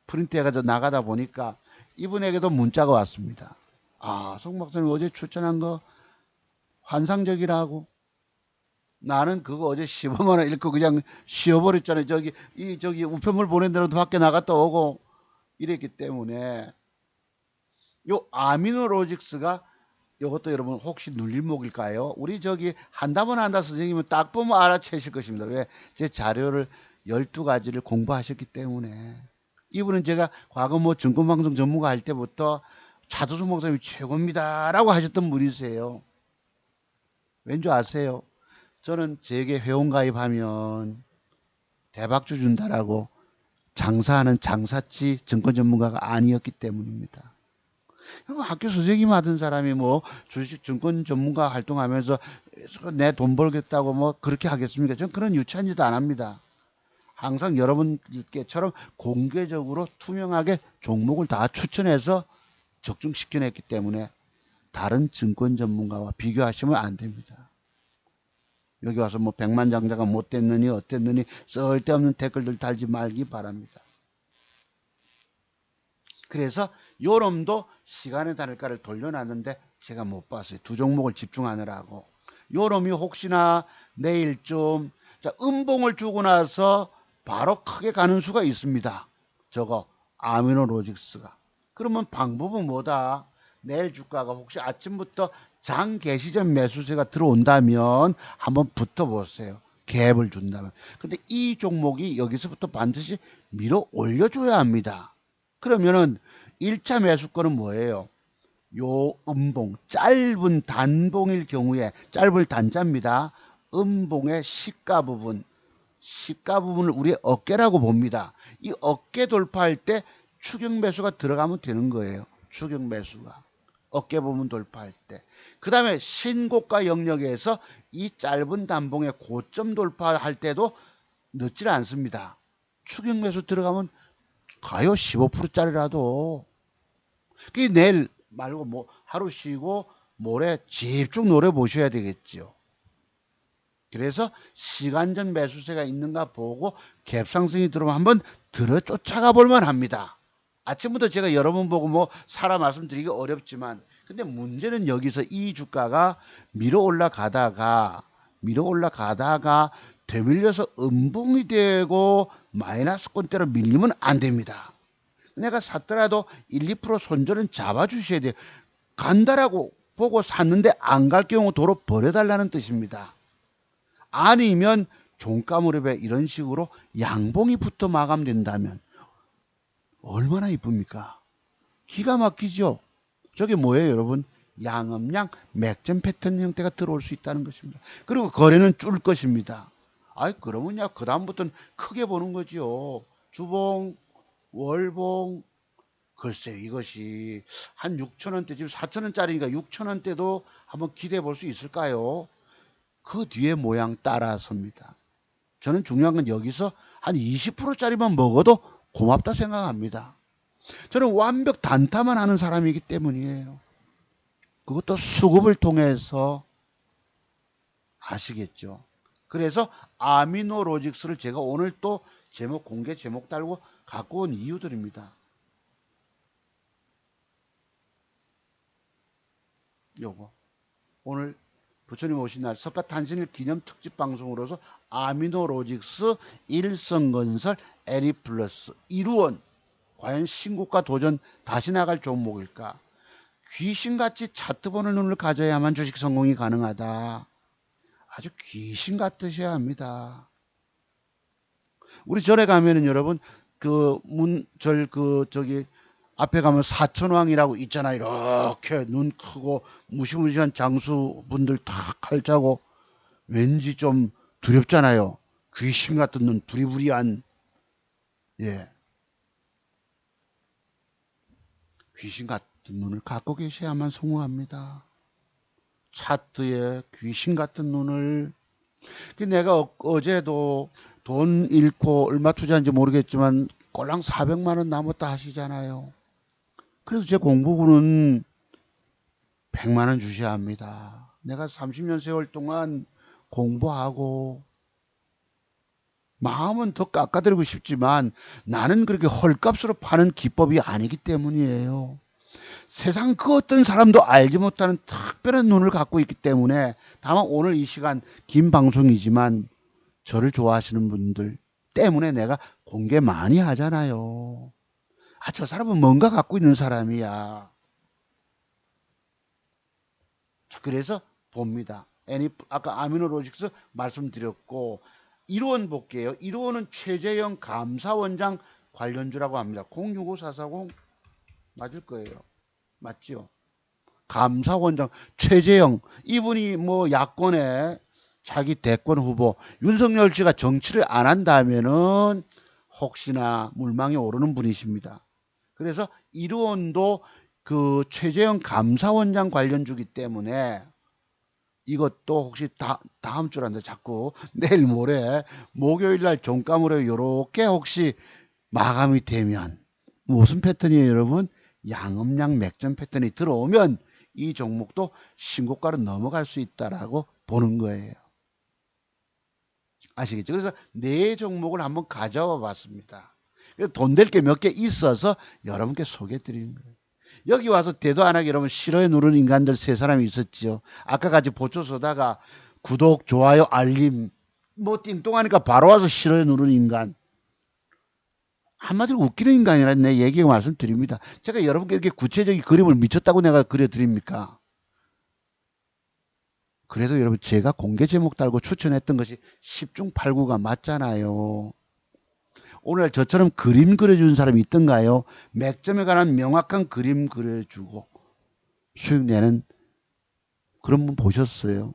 Speaker 1: 프린트해가지고 나가다 보니까 이분에게도 문자가 왔습니다. 아, 송 박사님 어제 추천한 거 환상적이라고. 나는 그거 어제 15만 원 읽고 그냥 쉬어버렸잖아요. 저기 우편물 보낸다고 밖에 나갔다 오고 이랬기 때문에 요 아미노로직스가 이것도 여러분 혹시 눌림목일까요? 우리 저기 한다면 한다 선생님은 딱 보면 알아채실 것입니다. 왜? 제 자료를 12가지를 공부하셨기 때문에. 이분은 제가 과거 뭐 증권방송 전문가 할 때부터 차도수 목사님이 최고입니다 라고 하셨던 분이세요. 왠지 아세요? 저는 제게 회원가입하면 대박주 준다라고 장사하는 장사치 증권 전문가가 아니었기 때문입니다. 학교 선생님 하던 사람이 뭐 주식 증권 전문가 활동하면서 내 돈 벌겠다고 뭐 그렇게 하겠습니까? 전 그런 유치한 짓 안 합니다. 항상 여러분께처럼 공개적으로 투명하게 종목을 다 추천해서 적중시켜냈기 때문에 다른 증권 전문가와 비교하시면 안 됩니다. 여기 와서 뭐 백만장자가 못 됐느니 어땠느니 쓸데없는 댓글들 달지 말기 바랍니다. 그래서 요놈도 시간의 단일가를 돌려놨는데 제가 못 봤어요. 두 종목을 집중하느라고. 요놈이 혹시나 내일쯤 음봉을 주고 나서 바로 크게 가는 수가 있습니다. 저거 아미노로직스가. 그러면 방법은 뭐다? 내일 주가가 혹시 아침부터 장 개시 전 매수세가 들어온다면 한번 붙어보세요. 갭을 준다면. 근데 이 종목이 여기서부터 반드시 밀어 올려줘야 합니다. 그러면은 1차 매수권은 뭐예요? 요 음봉, 짧은 단봉일 경우에, 짧은 단자입니다. 음봉의 시가 부분을 우리의 어깨라고 봅니다. 이 어깨 돌파할 때 추격 매수가 들어가면 되는 거예요. 추격 매수가. 어깨 부분 돌파할 때. 그 다음에 신고가 영역에서 이 짧은 단봉의 고점 돌파할 때도 늦지 않습니다. 추격 매수 들어가면 가요 15%짜리라도. 그 내일 말고 뭐 하루 쉬고 모레 집중 노래 보셔야 되겠지요. 그래서 시간전 매수세가 있는가 보고 갭상승이 들어오면 한번 들어 쫓아가 볼만 합니다. 아침부터 제가 여러 번 보고 뭐 사라 말씀드리기 어렵지만 근데 문제는 여기서 이 주가가 밀어 올라가다가 되밀려서 음봉이 되고 마이너스권대로 밀리면 안 됩니다. 내가 샀더라도 1, 2% 손절은 잡아주셔야 돼요. 간다라고 보고 샀는데 안 갈 경우 도로 버려달라는 뜻입니다. 아니면 종가 무렵에 이런 식으로 양봉이 붙어 마감된다면 얼마나 이쁩니까? 기가 막히죠. 저게 뭐예요 여러분? 양음양 맥점 패턴 형태가 들어올 수 있다는 것입니다. 그리고 거래는 줄 것입니다. 아이 그러면야 그 다음부터는 크게 보는 거지요. 주봉, 월봉, 글쎄요 이것이 한 6천원대 지금 4천원짜리니까 6천원대도 한번 기대해 볼 수 있을까요? 그 뒤에 모양 따라섭니다. 저는 중요한 건 여기서 한 20%짜리만 먹어도 고맙다 생각합니다. 저는 완벽 단타만 하는 사람이기 때문이에요. 그것도 수급을 통해서 아시겠죠. 그래서 아미노로직스를 제가 오늘 또 공개 제목 달고 갖고 온 이유들입니다. 요거 오늘 부처님 오신 날 석가탄신일 기념 특집 방송으로서 아미노로직스, 일성건설, 에리플러스, 이루원 과연 신고가 도전 다시 나갈 종목일까? 귀신같이 차트 보는 눈을 가져야만 주식 성공이 가능하다. 아주 귀신 같으셔야 합니다. 우리 절에 가면은 여러분 저기 앞에 가면 사천왕이라고 있잖아. 이렇게 눈 크고 무시무시한 장수분들 다 칼자고 왠지 좀 두렵잖아요. 귀신 같은 눈, 부리부리한, 예, 귀신 같은 눈을 갖고 계셔야만 성공합니다. 차트에 귀신 같은 눈을. 내가 어제도 돈 잃고 얼마 투자한지 모르겠지만 꼴랑 400만 원 남았다 하시잖아요. 그래서 제 공부부는 100만 원 주셔야 합니다. 내가 30년 세월 동안 공부하고 마음은 더 깎아드리고 싶지만 나는 그렇게 헐값으로 파는 기법이 아니기 때문이에요. 세상 그 어떤 사람도 알지 못하는 특별한 눈을 갖고 있기 때문에 다만 오늘 이 시간 긴 방송이지만 저를 좋아하시는 분들 때문에 내가 공개 많이 하잖아요. 아, 저 사람은 뭔가 갖고 있는 사람이야. 자, 그래서 봅니다. 아까 아미노로직스 말씀드렸고, 이로원 볼게요. 이로원은 최재형 감사원장 관련주라고 합니다. 065440 맞을 거예요. 맞죠? 감사원장 최재형, 이분이 뭐 야권의 자기 대권 후보, 윤석열 씨가 정치를 안 한다면은 혹시나 물망에 오르는 분이십니다. 그래서 이루원도 그 최재형 감사원장 관련주기 때문에 이것도 혹시 다음 주란데 자꾸 내일 모레 목요일 날 종가물에 요렇게 혹시 마감이 되면 무슨 패턴이에요, 여러분? 양음양 맥점 패턴이 들어오면 이 종목도 신고가로 넘어갈 수 있다라고 보는 거예요. 아시겠죠? 그래서 네 종목을 한번 가져와 봤습니다. 돈 될 게 몇 개 있어서 여러분께 소개해 드리는 거예요. 여기 와서 대도 안 하게 여러분 싫어요 누르는 인간들 세 사람이 있었죠. 아까 같이 보초 쏘다가 구독, 좋아요, 알림 뭐 띵동하니까 바로 와서 싫어요 누르는 인간. 한마디로 웃기는 인간이라는 내 얘기 말씀드립니다. 제가 여러분께 이렇게 구체적인 그림을 미쳤다고 내가 그려드립니까? 그래도 여러분 제가 공개 제목 달고 추천했던 것이 10중 8구가 맞잖아요. 오늘 저처럼 그림 그려주는 사람이 있던가요? 맥점에 관한 명확한 그림 그려주고 수익 내는 그런 분 보셨어요?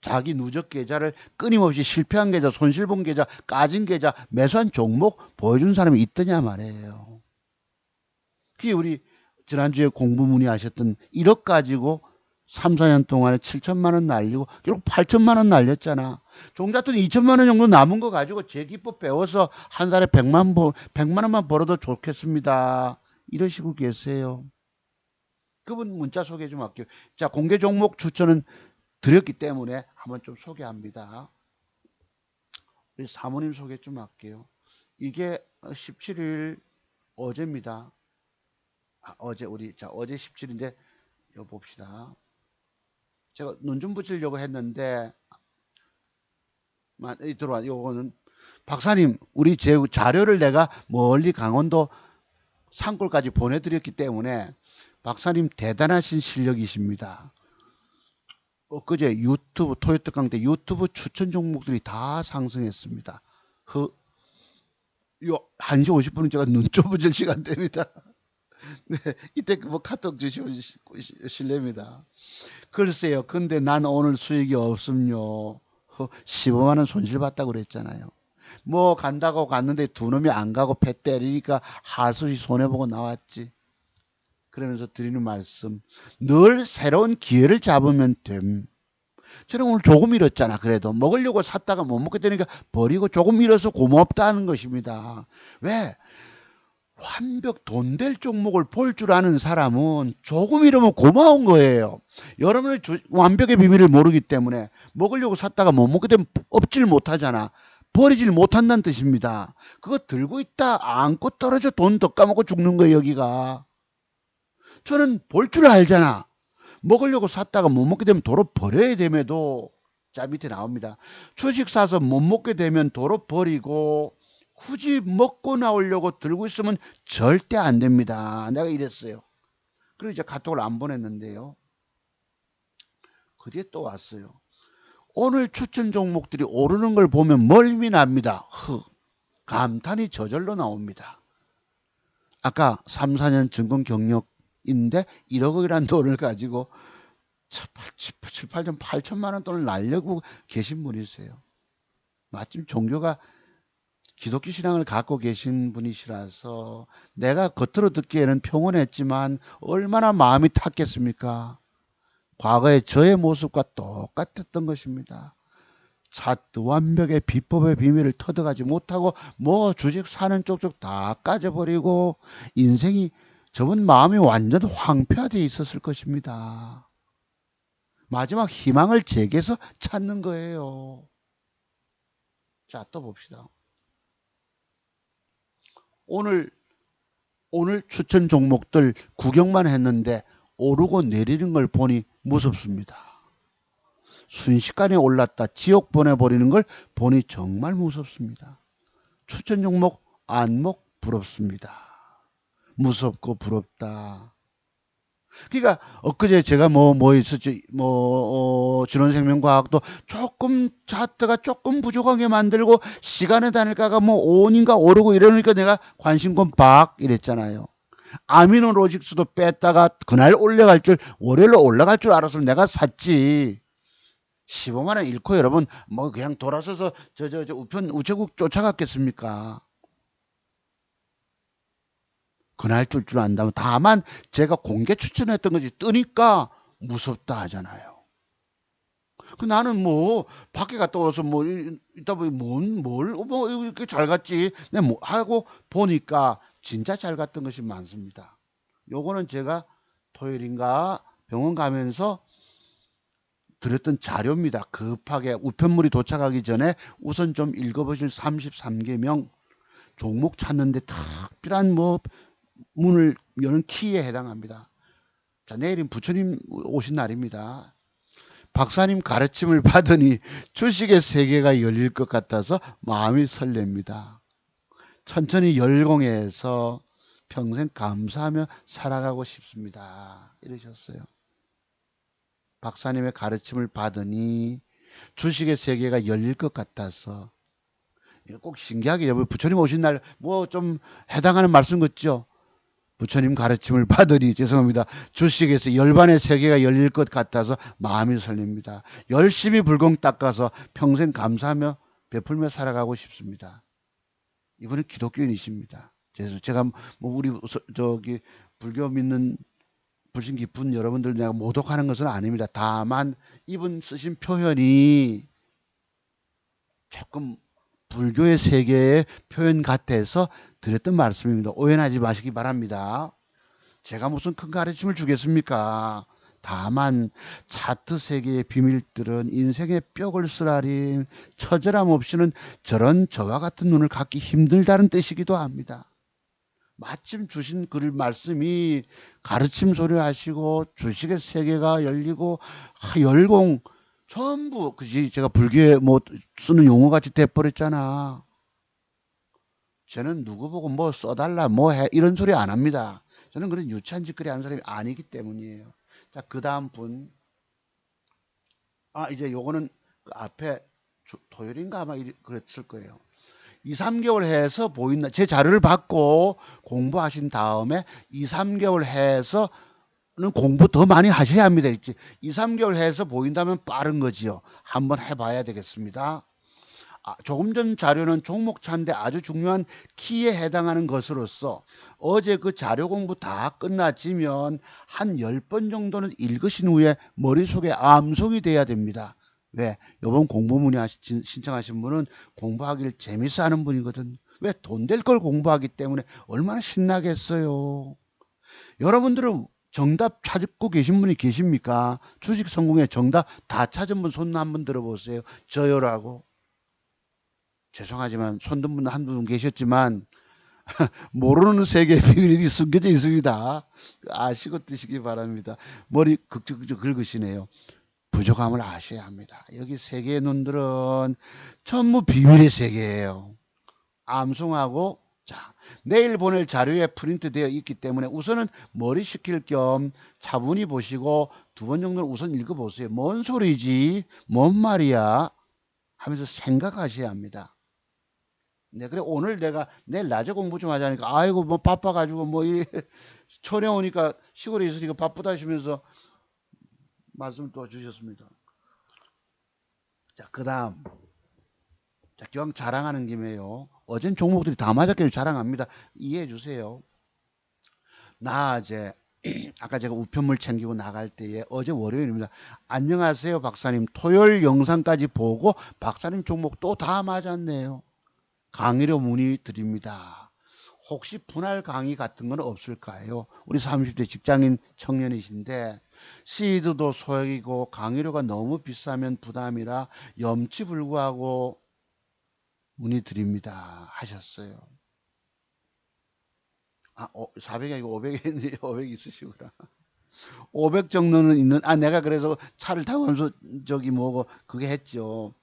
Speaker 1: 자기 누적 계좌를 끊임없이 실패한 계좌, 손실본 계좌, 까진 계좌, 매수한 종목 보여준 사람이 있더냐 말이에요. 그게 우리 지난주에 공부 문의하셨던 1억 가지고 3, 4년 동안에 7천만 원 날리고 결국 8천만 원 날렸잖아. 종잣돈 2천만 원 정도 남은 거 가지고 제 기법 배워서 한 달에 100만 원만 벌어도 좋겠습니다. 이러시고 계세요. 그분 문자 소개 좀 할게요. 자, 공개 종목 추천은 드렸기 때문에 한번 좀 소개합니다. 우리 사모님 소개 좀 할게요. 이게 17일 어제입니다. 어제 어제 17인데 이거 봅시다. 제가 눈 좀 붙이려고 했는데 들어와. 요거는 박사님 우리 제 자료를 내가 멀리 강원도 산골까지 보내드렸기 때문에 박사님 대단하신 실력이십니다. 엊그제 유튜브 토요트 강대 유튜브 추천 종목들이 다 상승했습니다. 요 1시 50분은 제가 눈 좁아질 시간대입니다. 네, 이때 뭐 카톡 주시면 실례입니다. 글쎄요. 근데 난 오늘 수익이 없음요. 15만 원 손실 봤다고 그랬잖아요. 뭐 간다고 갔는데 두 놈이 안 가고 배 때리니까 하수시 손해보고 나왔지. 그러면서 드리는 말씀. 늘 새로운 기회를 잡으면 됨. 저는 오늘 조금 잃었잖아. 그래도 먹으려고 샀다가 못 먹게 되니까 버리고 조금 잃어서 고맙다는 것입니다. 왜? 완벽 돈 될 종목을 볼 줄 아는 사람은 조금 이러면 고마운 거예요. 여러분의 완벽의 비밀을 모르기 때문에 먹으려고 샀다가 못 먹게 되면 업질 못하잖아. 버리질 못한다는 뜻입니다. 그거 들고 있다 안고 떨어져 돈 더 까먹고 죽는 거예요. 여기가. 저는 볼 줄 알잖아. 먹으려고 샀다가 못 먹게 되면 도로 버려야 됨에도 자 밑에 나옵니다. 주식 사서 못 먹게 되면 도로 버리고 굳이 먹고 나오려고 들고 있으면 절대 안 됩니다. 내가 이랬어요. 그리고 이제 카톡을 안 보냈는데요. 그 뒤에 또 왔어요. 오늘 추천 종목들이 오르는 걸 보면 멀미 납니다. 감탄이 저절로 나옵니다. 아까 3, 4년 증권 경력인데 1억이라는 돈을 가지고 7, 8천, 8천만 원 돈을 날려고 계신 분이세요. 마침 종교가 기독교 신앙을 갖고 계신 분이시라서 내가 겉으로 듣기에는 평온했지만 얼마나 마음이 탔겠습니까? 과거의 저의 모습과 똑같았던 것입니다. 차트 완벽의 비법의 비밀을 터득하지 못하고 뭐 주식 사는 쪽쪽 다 까져버리고 인생이 저분 마음이 완전 황폐화되어 있었을 것입니다. 마지막 희망을 제게서 찾는 거예요. 자, 또 봅시다. 오늘 추천 종목들 구경만 했는데 오르고 내리는 걸 보니 무섭습니다. 순식간에 올랐다 지옥 보내버리는 걸 보니 정말 무섭습니다. 추천 종목 안목 부럽습니다. 무섭고 부럽다. 그러니까 엊그제 제가 뭐 있었지 진원생명과학도 조금 차트가 조금 부족하게 만들고 시간의 단일가가 뭐 5원인가 오르고 이러니까 내가 관심권 박 이랬잖아요. 아미노로직스도 뺐다가 그날 올라갈 줄 월요일로 올라갈 줄 알아서 내가 샀지. 15만 원 잃고 여러분 뭐 그냥 돌아서서 저 우체국 쫓아갔겠습니까? 그날 뜰 줄 안다면 다만 제가 공개 추천했던 거지 뜨니까 무섭다 하잖아요. 그 나는 뭐 밖에 갔다 와서 뭐 이따 보니 뭐 이렇게 잘 갔지 내가 뭐 하고 보니까 진짜 잘 갔던 것이 많습니다. 요거는 제가 토요일인가 병원 가면서 드렸던 자료입니다. 급하게 우편물이 도착하기 전에 우선 좀 읽어보실 33개명 종목 찾는데 특별한 뭐 문을 여는 키에 해당합니다. 자, 내일은 부처님 오신 날입니다. 박사님 가르침을 받으니 주식의 세계가 열릴 것 같아서 마음이 설렙니다. 천천히 열공해서 평생 감사하며 살아가고 싶습니다. 이러셨어요. 박사님의 가르침을 받으니 주식의 세계가 열릴 것 같아서 꼭 신기하게 여러분 부처님 오신 날 뭐 좀 해당하는 말씀 같죠? 부처님 가르침을 받으니 죄송합니다. 주식에서 열반의 세계가 열릴 것 같아서 마음이 설립니다. 열심히 불공 닦아서 평생 감사하며 베풀며 살아가고 싶습니다. 이분은 기독교인이십니다. 제가 뭐 우리 저기 불교 믿는 불신 깊은 여러분들 내가 모독하는 것은 아닙니다. 다만 이분 쓰신 표현이 조금 불교의 세계의 표현 같아서 드렸던 말씀입니다. 오해하지 마시기 바랍니다. 제가 무슨 큰 가르침을 주겠습니까? 다만 차트 세계의 비밀들은 인생의 뼈를 쓰라린 처절함 없이는 저런 저와 같은 눈을 갖기 힘들다는 뜻이기도 합니다. 마침 주신 글 말씀이 가르침 소리 하시고 주식의 세계가 열리고 열공 전부 그지 제가 불교에 뭐 쓰는 용어 같이 돼버렸잖아. 저는 누구 보고 뭐 써달라 뭐 해 이런 소리 안 합니다. 저는 그런 유치한 짓거리 하는 사람이 아니기 때문이에요. 자, 그 다음 분. 이제 요거는 그 앞에 토요일인가 아마 그랬을 거예요. 2, 3개월 해서 보인다. 제 자료를 받고 공부하신 다음에 2, 3개월 해서는 공부 더 많이 하셔야 합니다. 2, 3개월 해서 보인다면 빠른 거지요. 한번 해봐야 되겠습니다. 조금 전 자료는 종목 차인데 아주 중요한 키에 해당하는 것으로서 어제 그 자료 공부 다 끝나지면 한 10번 정도는 읽으신 후에 머릿속에 암송이 돼야 됩니다. 왜? 요번 공부문의 신청하신 분은 공부하기를 재밌어 하는 분이거든. 왜? 돈 될 걸 공부하기 때문에 얼마나 신나겠어요. 여러분들은 정답 찾고 계신 분이 계십니까? 주식 성공의 정답 다 찾은 분 손 한번 들어보세요. 저요라고. 죄송하지만 손든 분 한두 분 계셨지만 모르는 세계의 비밀이 숨겨져 있습니다. 아시고 뜨시기 바랍니다. 머리 극적극적 긁으시네요. 부족함을 아셔야 합니다. 여기 세계의 눈들은 전부 비밀의 세계예요. 암송하고 자 내일 보낼 자료에 프린트 되어 있기 때문에 우선은 머리 식힐 겸 차분히 보시고 두 번 정도는 우선 읽어보세요. 뭔 소리지? 뭔 말이야? 하면서 생각하셔야 합니다. 네, 그래 오늘 내가 내일 낮에 공부 좀 하자니까 아이고 뭐 바빠가지고 뭐 이 촌에 오니까 시골에 있으니까 바쁘다 하시면서 말씀 또 주셨습니다. 자, 그다음 자, 기왕 자랑하는 김에요. 어젠 종목들이 다 맞았길 자랑합니다. 이해해 주세요. 낮에 아까 제가 우편물 챙기고 나갈 때에 어제 월요일입니다. 안녕하세요 박사님. 토요일 영상까지 보고 박사님 종목 또 다 맞았네요. 강의료 문의 드립니다. 혹시 분할 강의 같은 건 없을까요? 우리 30대 직장인 청년이신데 시드도 소액이고 강의료가 너무 비싸면 부담이라 염치불구하고 문의 드립니다 하셨어요. 400이 아니고 500이 500 있으시구나. 500 정도는 있는, 내가 그래서 차를 타고 가면서 저기 뭐고, 그게 했죠.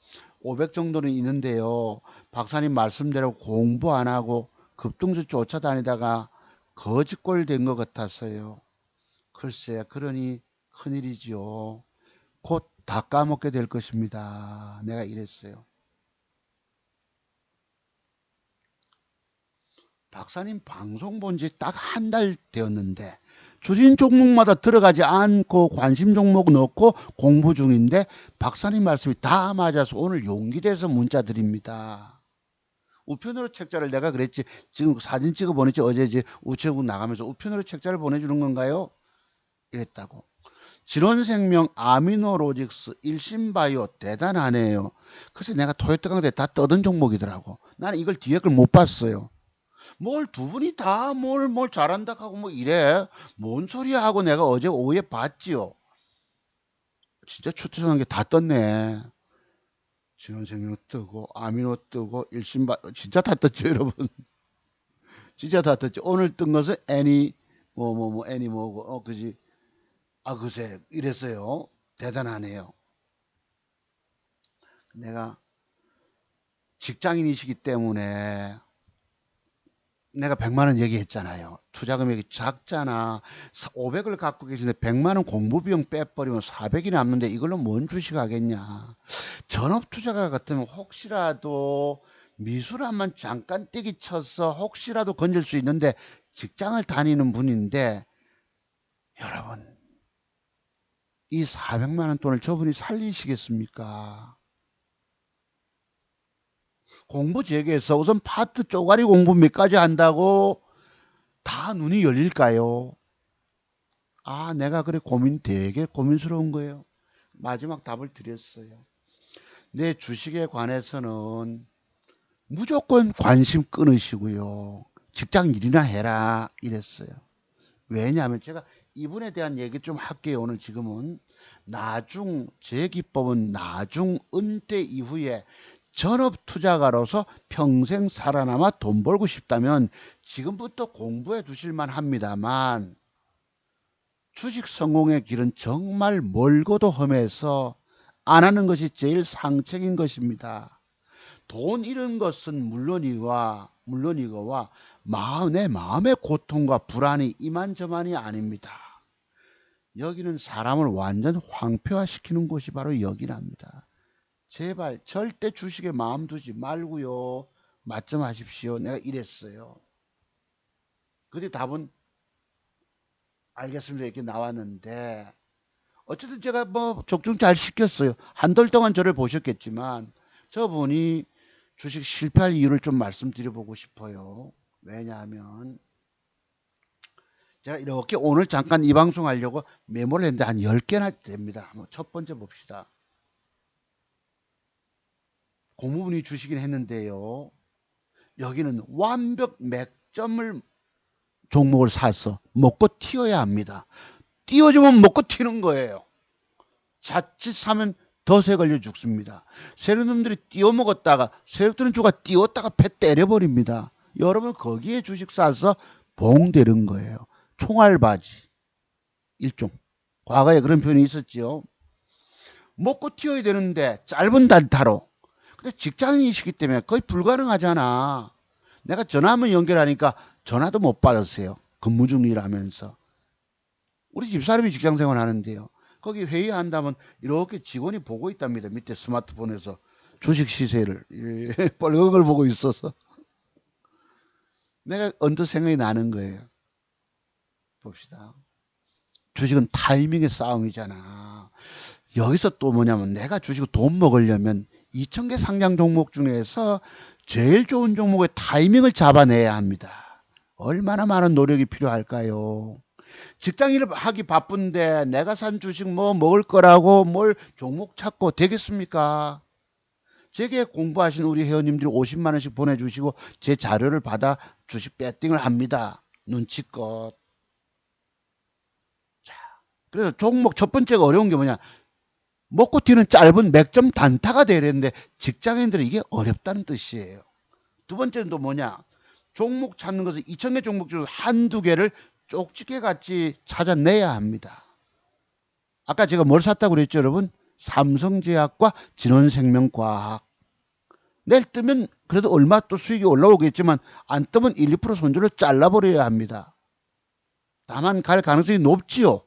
Speaker 1: 500 정도는 있는데요. 박사님 말씀대로 공부 안 하고 급등주 쫓아다니다가 거지꼴 된 것 같아서요. 글쎄, 그러니 큰일이지요. 곧 다 까먹게 될 것입니다. 내가 이랬어요. 박사님 방송 본 지 딱 한 달 되었는데 주신 종목마다 들어가지 않고 관심 종목 넣고 공부 중인데 박사님 말씀이 다 맞아서 오늘 용기 내서 문자 드립니다. 우편으로 책자를 내가 그랬지 지금 사진 찍어 보냈지 어제 이제 우체국 나가면서 우편으로 책자를 보내주는 건가요? 이랬다고. 진원생명 아미노로직스 일신바이오 대단하네요. 그래서 내가 토요일 강대 다 떠든 종목이더라고. 나는 이걸 뒤에 걸 못 봤어요. 뭘 두 분이 다 뭘 잘한다 하고 뭐 이래. 뭔 소리야 하고 내가 어제 오후에 봤지요. 진짜 추천한 게 다 떴네. 진원생명 뜨고 아미노 뜨고 일신바 진짜 다 떴죠 여러분. 진짜 다 떴죠. 오늘 뜬 것은 애니 애니 뭐고 그지. 그새 이랬어요. 대단하네요. 내가 직장인이시기 때문에 내가 100만 원 얘기했잖아요. 투자 금액이 작잖아. 500을 갖고 계신데 100만 원 공부 비용 빼버리면 400이 남는데 이걸로 뭔 주식 하겠냐. 전업 투자가 같으면 혹시라도 미술한만 잠깐 떼기 쳐서 혹시라도 건질 수 있는데 직장을 다니는 분인데 여러분 이 400만 원 돈을 저분이 살리시겠습니까? 공부 재개해서 우선 파트 쪼가리 공부 몇 가지 한다고 다 눈이 열릴까요? 내가 그래 되게 고민스러운 거예요. 마지막 답을 드렸어요. 내 주식에 관해서는 무조건 관심 끊으시고요. 직장 일이나 해라 이랬어요. 왜냐하면 제가 이분에 대한 얘기 좀 할게요. 오늘 지금은 제 기법은 나중 은퇴 이후에 전업 투자가로서 평생 살아남아 돈 벌고 싶다면 지금부터 공부해 두실만 합니다만 주식 성공의 길은 정말 멀고도 험해서 안 하는 것이 제일 상책인 것입니다. 돈 잃은 것은 물론이거와 내 마음의 고통과 불안이 이만저만이 아닙니다. 여기는 사람을 완전 황폐화시키는 곳이 바로 여기랍니다. 제발 절대 주식에 마음 두지 말고요. 맛 좀 하십시오. 내가 이랬어요. 근데 답은 알겠습니다. 이렇게 나왔는데 어쨌든 제가 뭐 적중 잘 시켰어요. 한 달 동안 저를 보셨겠지만 저분이 주식 실패할 이유를 좀 말씀드려보고 싶어요. 왜냐하면 제가 이렇게 오늘 잠깐 이 방송 하려고 메모를 했는데 한 10개나 됩니다. 첫 번째 봅시다. 고무분이 주시긴 했는데요. 여기는 완벽 맥점을 종목을 사서 먹고 튀어야 합니다. 띄워주면 먹고 튀는 거예요. 자칫 사면 덫에 걸려 죽습니다. 세력놈들이 띄워 먹었다가 세력들은 주가 띄웠다가 패 때려버립니다. 여러분 거기에 주식 사서 봉되는 거예요. 총알바지 일종. 과거에 그런 표현이 있었지요. 먹고 튀어야 되는데 짧은 단타로. 근데 직장인이시기 때문에 거의 불가능하잖아. 내가 전화 한번 연결하니까 전화도 못 받았어요. 근무 중이라면서. 우리 집사람이 직장생활 하는데요. 거기 회의한다면 이렇게 직원이 보고 있답니다. 밑에 스마트폰에서 주식 시세를 뻘겋을 보고 있어서 내가 언뜻 생각이 나는 거예요. 봅시다. 주식은 타이밍의 싸움이잖아. 여기서 또 뭐냐면 내가 주식을 돈 먹으려면 2,000개 상장 종목 중에서 제일 좋은 종목의 타이밍을 잡아내야 합니다. 얼마나 많은 노력이 필요할까요? 직장인을 하기 바쁜데 내가 산 주식 뭐 먹을 거라고 뭘 종목 찾고 되겠습니까? 제게 공부하신 우리 회원님들이 50만 원씩 보내주시고 제 자료를 받아 주식 배팅을 합니다. 눈치껏. 자, 그래서 종목 첫 번째가 어려운 게 뭐냐? 먹고 튀는 짧은 맥점 단타가 되려는데 직장인들은 이게 어렵다는 뜻이에요. 두 번째는 또 뭐냐? 종목 찾는 것은 2,000개 종목 중 한두 개를 쪽집게 같이 찾아내야 합니다. 아까 제가 뭘 샀다고 그랬죠, 여러분? 삼성제약과 진원생명과학. 내일 뜨면 그래도 얼마 또 수익이 올라오겠지만 안 뜨면 1, 2% 손절을 잘라버려야 합니다. 다만 갈 가능성이 높지요.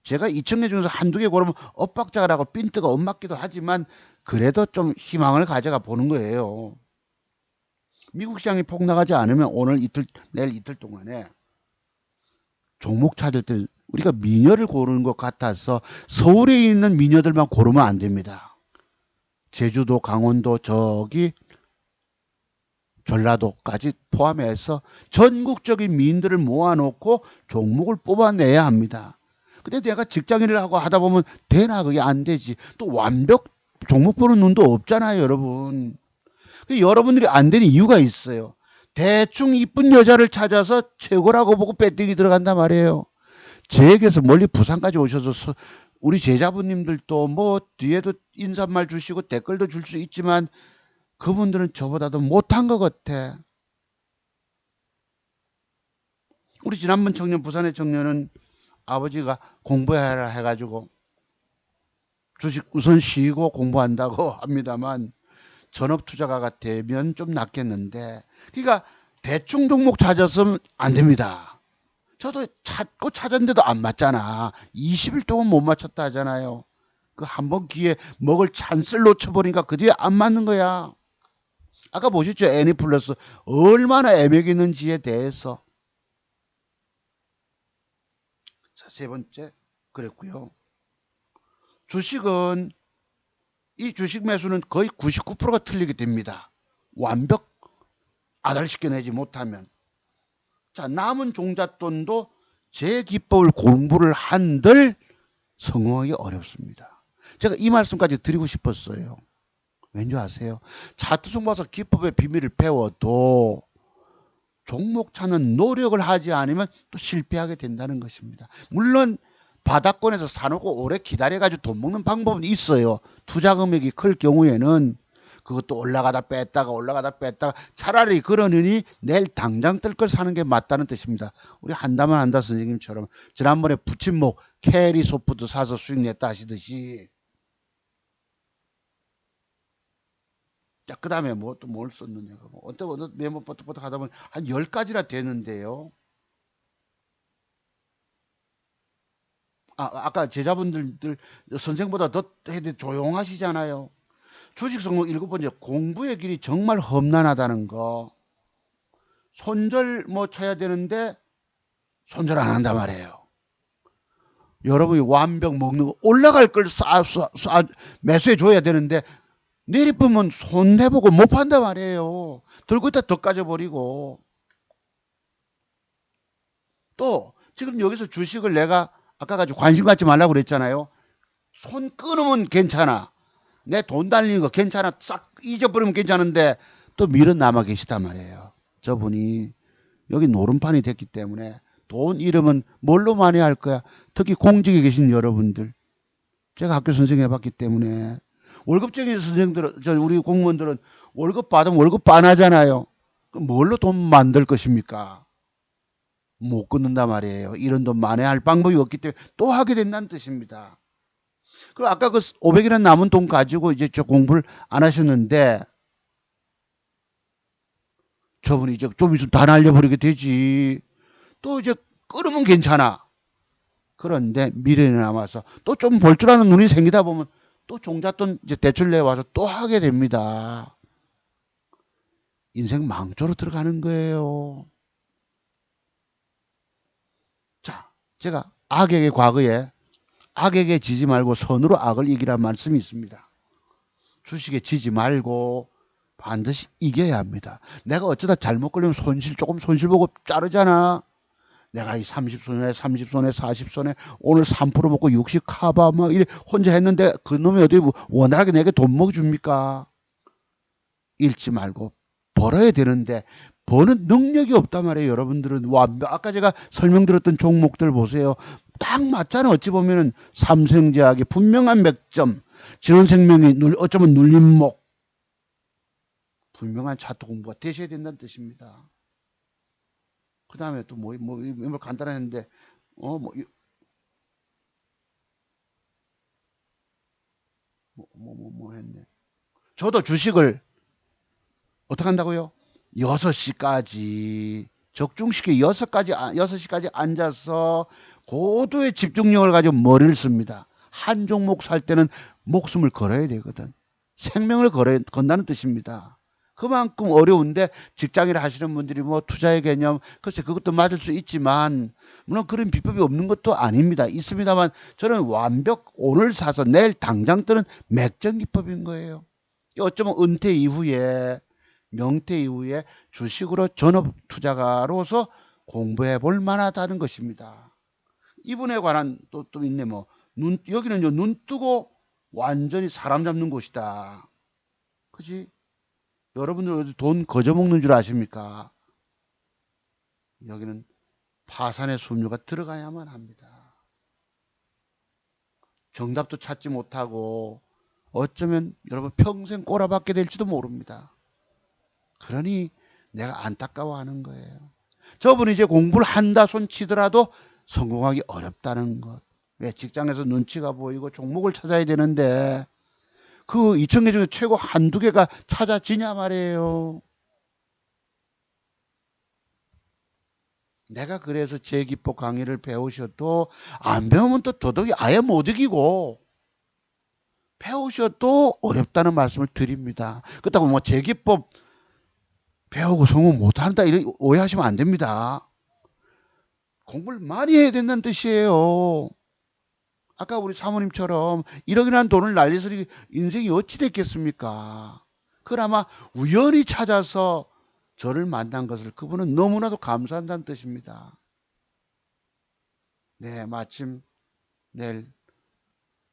Speaker 1: 제가 2,000개 중에서 한두 개 고르면 엇박자가 고 핀트가 엇맞기도 하지만 그래도 좀 희망을 가져가 보는 거예요. 미국 시장이 폭락하지 않으면 오늘 이틀, 내일 이틀 동안에 종목 찾을 때 우리가 미녀를 고르는 것 같아서 서울에 있는 미녀들만 고르면 안 됩니다. 제주도, 강원도, 저기 전라도까지 포함해서 전국적인 미인들을 모아놓고 종목을 뽑아내야 합니다. 근데 내가 직장인을 하고 하다 보면 되나? 그게 안 되지. 또 완벽 종목 보는 눈도 없잖아요, 여러분. 여러분들이 안 되는 이유가 있어요. 대충 이쁜 여자를 찾아서 최고라고 보고 배팅이 들어간단 말이에요. 제에게서 멀리 부산까지 오셔서 우리 제자분님들도 뭐 뒤에도 인사말 주시고 댓글도 줄 수 있지만 그분들은 저보다도 못한 것 같아. 우리 지난번 청년, 부산의 청년은 아버지가 공부해라 해가지고 주식 우선 쉬고 공부한다고 합니다만 전업투자가가 되면 좀 낫겠는데, 그러니까 대충 종목 찾아서는 안 됩니다. 저도 찾고 찾았는데도 안 맞잖아. 20일 동안 못 맞췄다 하잖아요. 그 한 번 기회 먹을 찬스를 놓쳐버리니까 그 뒤에 안 맞는 거야. 아까 보셨죠? 애니플러스 얼마나 애매기 있는지에 대해서. 자, 세 번째 그랬고요. 주식은 이 주식 매수는 거의 99%가 틀리게 됩니다. 완벽 아달시켜내지 못하면. 자, 남은 종잣돈도 제 기법을 공부를 한들 성공하기 어렵습니다. 제가 이 말씀까지 드리고 싶었어요. 왠지 아세요? 차트송 봐서 기법의 비밀을 배워도 종목 찾는 노력을 하지 않으면 또 실패하게 된다는 것입니다. 물론 바닥권에서 사놓고 오래 기다려가지고 돈 먹는 방법은 있어요. 투자 금액이 클 경우에는 그것도 올라가다 뺐다가 차라리 그러느니 내일 당장 뜰 걸 사는 게 맞다는 뜻입니다. 우리 한다면 한다 선생님처럼 지난번에 부침목 캐리 소프트 사서 수익 냈다 하시듯이. 자, 그 다음에 뭐 또 뭘 썼느냐. 어떤 메모 버떡버떡 하다 보면 한 10가지나 되는데요. 아까 제자분들 선생보다 더 조용하시잖아요. 주식 성공 7번째, 공부의 길이 정말 험난하다는 거. 손절 뭐 쳐야 되는데 손절 안 한단 말이에요. 여러분이 완벽 먹는 거 올라갈 걸 매수해 줘야 되는데 내리쁘면 손해보고 못 판단 말이에요. 들고 있다 더 까져버리고. 또 지금 여기서 주식을 내가 아까 가지고 관심 갖지 말라고 그랬잖아요. 손 끊으면 괜찮아. 내 돈 달리는 거 괜찮아. 싹 잊어버리면 괜찮은데 또 밀어 남아 계시단 말이에요. 저분이 여기 노름판이 됐기 때문에 돈 잃으면 뭘로 많이 할 거야. 특히 공직에 계신 여러분들. 제가 학교 선생 해봤기 때문에 월급쟁이 선생들은 우리 공무원들은 월급 받으면 월급 안 하잖아요. 그럼 뭘로 돈 만들 것입니까? 못 끊는단 말이에요. 이런 돈 만회할 방법이 없기 때문에 또 하게 된다는 뜻입니다. 그리고 아까 그 500이라는 남은 돈 가지고 이제 저 공부를 안 하셨는데 저분이 이제 좀 있으면 다 날려버리게 되지. 또 이제 끊으면 괜찮아. 그런데 미래에 남아서 또 좀 볼 줄 아는 눈이 생기다 보면 또 종잣돈 이제 대출 내와서 또 하게 됩니다. 인생 망조로 들어가는 거예요. 자, 제가 악에게 과거에 악에게 지지 말고 선으로 악을 이기란 말씀이 있습니다. 주식에 지지 말고 반드시 이겨야 합니다. 내가 어쩌다 잘못 걸리면 조금 손실 보고 자르잖아. 내가 이 30손에 30손에 40손에 오늘 3% 먹고 60 카바 막 이래 혼자 했는데 그놈이 어디 원활하게 내게 돈 먹여줍니까? 잃지 말고 벌어야 되는데 버는 능력이 없단 말이에요. 여러분들은 아까 제가 설명드렸던 종목들 보세요. 딱 맞잖아. 어찌 보면은 삼성제약의 분명한 맥점, 진원생명이 어쩌면 눌림목, 분명한 차트 공부가 되셔야 된다는 뜻입니다. 그 다음에 또 뭐 간단했는데 했네. 저도 주식을 어떻게 한다고요? 6시까지 적중시켜 6시까지 앉아서 고도의 집중력을 가지고 머리를 씁니다. 한 종목 살 때는 목숨을 걸어야 되거든. 생명을 건다는 뜻입니다. 그만큼 어려운데 직장일 하시는 분들이 뭐 투자의 개념 글쎄 그것도 맞을 수 있지만 물론 그런 비법이 없는 것도 아닙니다. 있습니다만 저는 완벽 오늘 사서 내일 당장 뜨는 맥정 기법인 거예요. 어쩌면 은퇴 이후에 명퇴 이후에 주식으로 전업 투자가로서 공부해 볼 만하다는 것입니다. 이분에 관한 또 있네. 여기는 눈 뜨고 완전히 사람 잡는 곳이다. 그지? 여러분들 돈 거저 먹는 줄 아십니까? 여기는 파산의 수음료가 들어가야만 합니다. 정답도 찾지 못하고 어쩌면 여러분 평생 꼬라박게 될지도 모릅니다. 그러니 내가 안타까워하는 거예요. 저분이 이제 공부를 한다 손 치더라도 성공하기 어렵다는 것. 왜 직장에서 눈치가 보이고 종목을 찾아야 되는데 그 2,000개 중에 최고 한두 개가 찾아지냐 말이에요. 내가 그래서 제기법 강의를 배우셔도 안 배우면 또 도덕이 아예 못 이기고 배우셔도 어렵다는 말씀을 드립니다. 그렇다고 뭐 제기법 배우고 성공 못한다 이런 오해하시면 안 됩니다. 공부를 많이 해야 된다는 뜻이에요. 아까 우리 사모님처럼 1억이라는 돈을 날려서 인생이 어찌 됐겠습니까? 그나마 우연히 찾아서 저를 만난 것을 그분은 너무나도 감사한다는 뜻입니다. 네, 마침 내일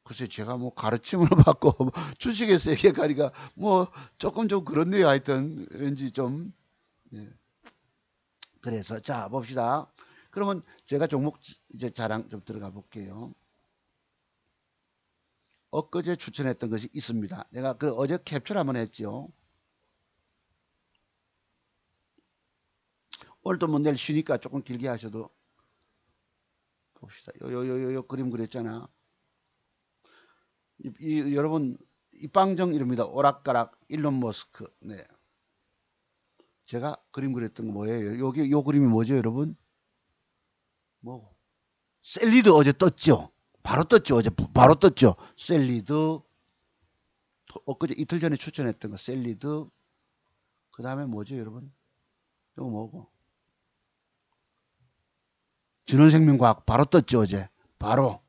Speaker 1: 글쎄 제가 뭐 가르침을 받고 주식의 세계가리가 뭐 조금 좀 그렇네요. 하여튼 왠지 좀 네. 그래서 자 봅시다. 그러면 제가 종목 이제 자랑 좀 들어가 볼게요. 엊그제 추천했던 것이 있습니다. 내가 그 어제 캡처를 한번 했죠. 오늘도 뭐 내일 쉬니까 조금 길게 하셔도 봅시다. 요 그림 그렸잖아. 여러분 이 빵정 이릅니다. 오락가락 일론 머스크. 네. 제가 그림 그렸던 거 뭐예요? 여기 요 그림이 뭐죠, 여러분? 뭐 셀리드 어제 떴죠. 바로 떴죠. 어제 바로 떴죠. 셀리드. 엊그제 이틀 전에 추천했던 거 셀리드. 그 다음에 뭐죠, 여러분? 이거 뭐고? 진원생명과학 바로 떴죠, 어제. 바로.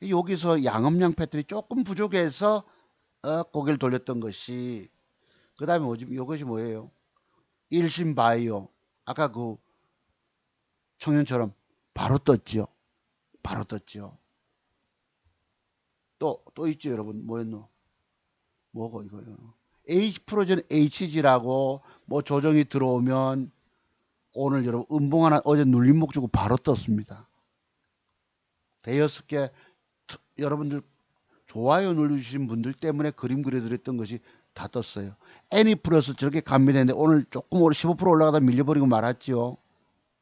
Speaker 1: 여기서 양음량 패턴이 조금 부족해서 고개를 돌렸던 것이 그 다음에 뭐지? 이것이 뭐예요? 일신바이오 아까 그 청년처럼 바로 떴지요. 바로 떴지요. 또 있죠, 여러분. 뭐였노? 뭐고 이거요? H프로젠 HG라고 뭐 조정이 들어오면 오늘 여러분 음봉 하나 어제 눌림목 주고 바로 떴습니다. 대여섯 개 여러분들 좋아요 눌러주신 분들 때문에 그림 그려드렸던 것이 다 떴어요. 애니 플러스 저렇게 감미되는데 오늘 조금 15% 올라가다 밀려버리고 말았지요.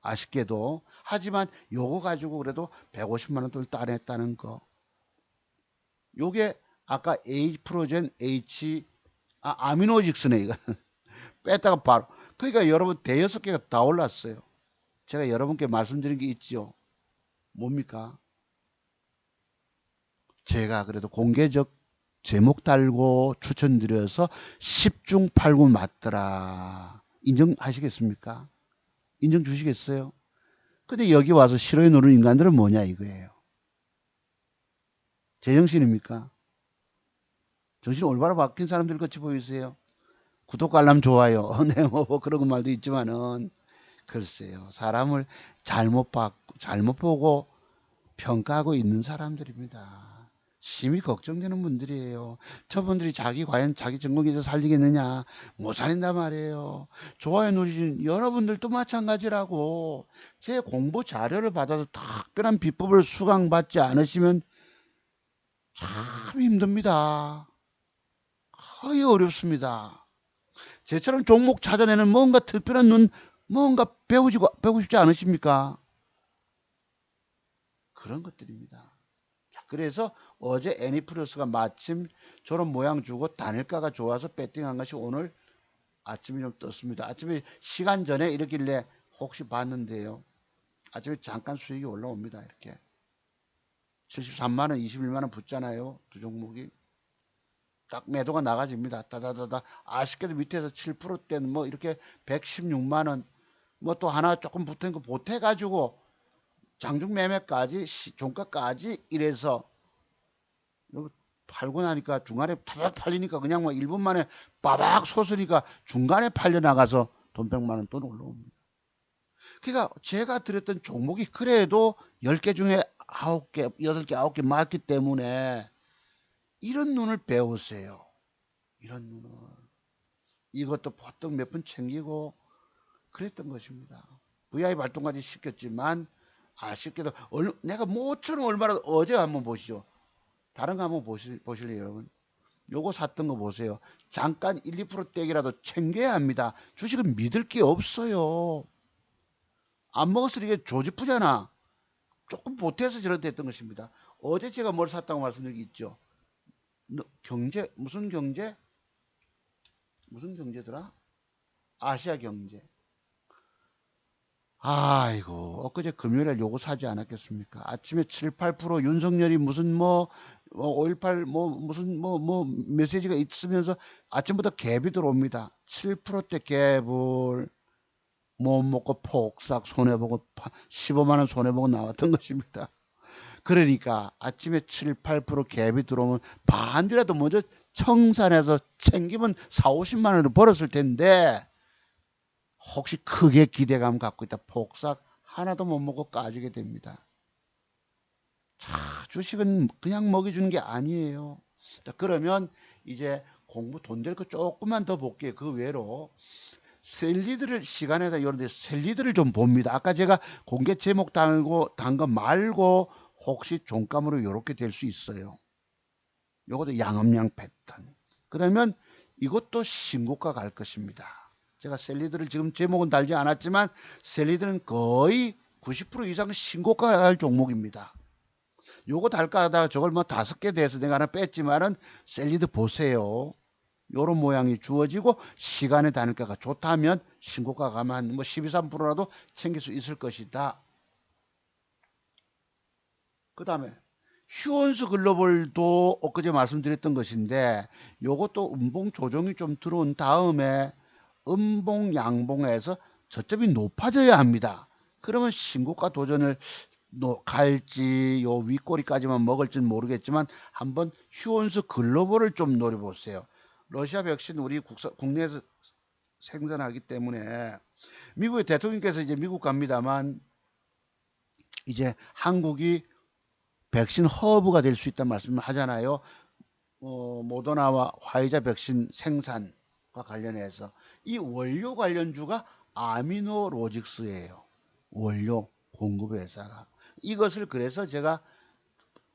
Speaker 1: 아쉽게도. 하지만 요거 가지고 그래도 150만 원 돈을 따냈다는 거. 요게 아까 H프로젠 아미노직스네 이거. 뺐다가 바로. 그러니까 여러분 대여섯 개가 다 올랐어요. 제가 여러분께 말씀드린 게 있죠. 뭡니까? 제가 그래도 공개적 제목 달고 추천드려서 10중 8구 맞더라. 인정하시겠습니까? 인정 주시겠어요? 근데 여기 와서 싫어요 누르는 인간들은 뭐냐 이거예요. 제정신입니까? 정신 올바로 바뀐 사람들 같이 보이세요? 구독, 알람, 좋아요. 네, 뭐 그런 말도 있지만은 글쎄요. 사람을 잘못 보고 평가하고 있는 사람들입니다. 심히 걱정되는 분들이에요. 저분들이 과연 자기 전공에서 살리겠느냐? 못 살린단 말이에요. 좋아요 누리신 여러분들도 마찬가지라고. 제 공부 자료를 받아서 특별한 비법을 수강받지 않으시면 참 힘듭니다. 거의 어렵습니다. 제처럼 종목 찾아내는 뭔가 특별한 뭔가 배우고 싶지 않으십니까? 그런 것들입니다. 자, 그래서 어제 애니플러스가 마침 저런 모양 주고 단일가가 좋아서 배팅한 것이 오늘 아침에 좀 떴습니다. 아침에 시간 전에 이러길래 혹시 봤는데요. 아침에 잠깐 수익이 올라옵니다. 이렇게 73만원, 21만원 붙잖아요. 두 종목이. 딱 매도가 나가집니다. 다다다다. 아쉽게도 밑에서 7%대는 뭐 이렇게 116만원, 뭐 또 하나 조금 붙은 거 보태가지고 장중 매매까지, 종가까지 이래서 팔고 나니까 중간에 타닥 팔리니까 그냥 뭐 1분 만에 빠박 솟으니까 중간에 팔려 나가서 돈 100만원 또 올라옵니다. 그러니까 제가 드렸던 종목이 그래도 10개 중에 9개, 8개, 9개 맞기 때문에 이런 눈을 배우세요. 이런 눈을. 이것도 보통 몇 분 챙기고 그랬던 것입니다. VI 발동까지 시켰지만 아쉽게도 내가 모처럼 얼마나 어제 한번 보시죠. 다른 거 한번 보실래요 여러분? 요거 샀던 거 보세요. 잠깐 1, 2% 떼기라도 챙겨야 합니다. 주식은 믿을 게 없어요. 안 먹었으니 이게 조지푸잖아. 조금 보태서 저렇게 됐던 것입니다. 어제 제가 뭘 샀다고 말씀드린 게 있죠. 경제 무슨 경제더라? 아시아 경제. 아이고 엊그제 금요일에 요거 사지 않았겠습니까? 아침에 7, 8% 윤석열이 무슨 5.18 무슨 메시지가 있으면서 아침부터 갭이 들어옵니다. 7%대 갭을 못 먹고 폭삭 손해보고 15만원 손해보고 나왔던 것입니다. 그러니까 아침에 7, 8% 갭이 들어오면 반이라도 먼저 청산해서 챙기면 4, 50만 원을 벌었을 텐데 혹시 크게 기대감 갖고 있다 폭삭 하나도 못 먹고 까지게 됩니다. 자, 주식은 그냥 먹여주는 게 아니에요. 자, 그러면 이제 공부 돈 될 거 조금만 더 볼게요. 그 외로 셀리드를 시간에다 이런데 셀리드를 좀 봅니다. 아까 제가 공개 제목 단 거 말고 혹시 종감으로 이렇게 될 수 있어요. 요것도 양음양 패턴. 그러면 이것도 신고가 갈 것입니다. 제가 셀리드를 지금 제목은 달지 않았지만 셀리드는 거의 90% 이상 신고가 갈 종목입니다. 요거 달까 하다가 저걸 뭐 5개 돼서 내가 하나 뺐지만은 셀리드 보세요. 요런 모양이 주어지고 시간의 단일가가 좋다면 신고가 가면 뭐 12, 3%라도 챙길 수 있을 것이다. 그 다음에 휴원스 글로벌도 엊그제 말씀드렸던 것인데 요것도 음봉 조정이 좀 들어온 다음에 음봉 양봉에서 저점이 높아져야 합니다. 그러면 신고가 도전을 갈지 요 윗꼬리까지만 먹을지는 모르겠지만 한번 휴원스 글로벌을 좀 노려보세요. 러시아 백신 우리 국내에서 생산하기 때문에 미국의 대통령께서 이제 미국 갑니다만 이제 한국이 백신 허브가 될 수 있다는 말씀을 하잖아요. 모더나와 화이자 백신 생산과 관련해서 이 원료 관련주가 아미노로직스예요. 원료 공급 회사가. 이것을 그래서 제가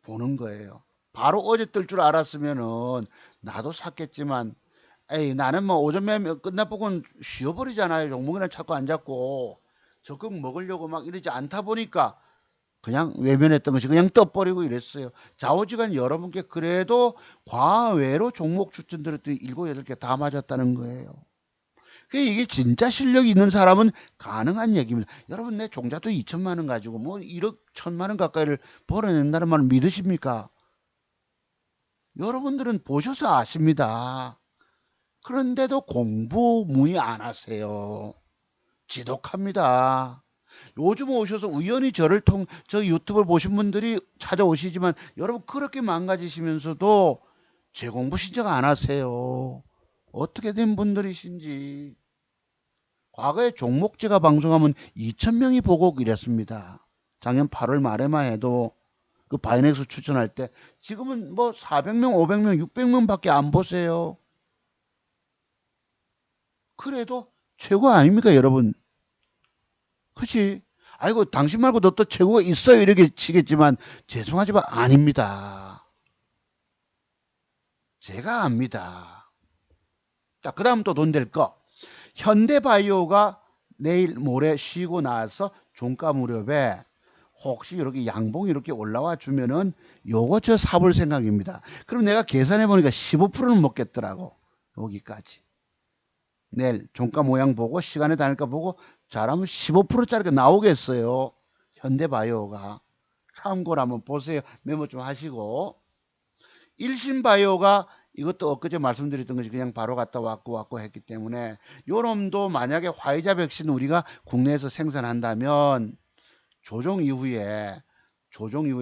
Speaker 1: 보는 거예요. 바로 어제 뜰 줄 알았으면은 나도 샀겠지만 에이 나는 뭐 오전 매매 끝나보고는 쉬어버리잖아요. 종목이나 찾고 안 잡고 적극 먹으려고 막 이러지 않다 보니까 그냥 외면했던 것이 그냥 떠버리고 이랬어요. 좌우지간 여러분께 그래도 과외로 종목 추천드렸더니 7, 8개 다 맞았다는 거예요. 이게 진짜 실력이 있는 사람은 가능한 얘기입니다. 여러분 내 종자도 2천만 원 가지고 뭐 1억 1천만 원 가까이를 벌어낸다는 말을 믿으십니까? 여러분들은 보셔서 아십니다. 그런데도 공부 문의 안 하세요. 지독합니다. 요즘 오셔서 우연히 저 유튜브를 보신 분들이 찾아오시지만 여러분 그렇게 망가지시면서도 재공부 신청 안 하세요. 어떻게 된 분들이신지. 과거에 종목제가 방송하면 2,000명이 보고 이랬습니다. 작년 8월 말에만 해도 그 바이넥스 추천할 때 지금은 뭐 400명, 500명, 600명밖에 안 보세요. 그래도 최고 아닙니까, 여러분? 그치? 아이고, 당신 말고 너 또 최고가 있어요. 이렇게 치겠지만, 죄송하지만 아닙니다. 제가 압니다. 자, 그 다음 또 돈 될 거. 현대바이오가 내일 모레 쉬고 나서 종가 무렵에 혹시 이렇게 양봉이 이렇게 올라와 주면은 요거 저 사볼 생각입니다. 그럼 내가 계산해 보니까 15%는 먹겠더라고. 여기까지. 내일 종가 모양 보고 시간에 다닐까 보고 잘하면 15%짜리가 나오겠어요. 현대바이오가. 참고로 한번 보세요. 메모 좀 하시고. 일신바이오가 이것도 엊그제 말씀드렸던 것이 그냥 바로 갔다 왔고 했기 때문에 요놈도 만약에 화이자 백신 우리가 국내에서 생산한다면 조정 이후에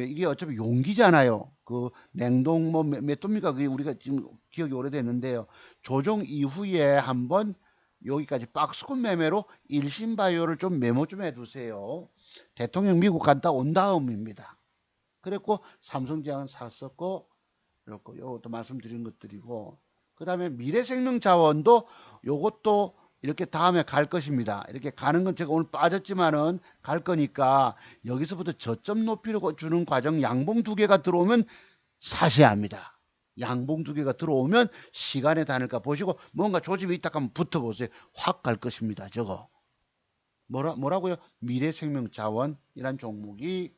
Speaker 1: 이게 어차피 용기잖아요. 그 냉동 뭐 몇 도입니까? 그게 우리가 지금 기억이 오래됐는데요. 조정 이후에 한번 여기까지 박스권 매매로 일신바이오를 좀 메모 좀 해두세요. 대통령 미국 갔다 온 다음입니다. 그랬고 삼성제약은 샀었고 이렇고 요것도 말씀드린 것들이고 그 다음에 미래생명자원도 요것도 이렇게 다음에 갈 것입니다. 이렇게 가는 건 제가 오늘 빠졌지만은 갈 거니까 여기서부터 저점 높이를 주는 과정 양봉 두 개가 들어오면 사셔야 합니다. 양봉 두 개가 들어오면 시간에 다닐까 보시고 뭔가 조짐이 있다 하면 붙어보세요. 확 갈 것입니다. 저거. 뭐라고요? 미래생명자원이란 종목이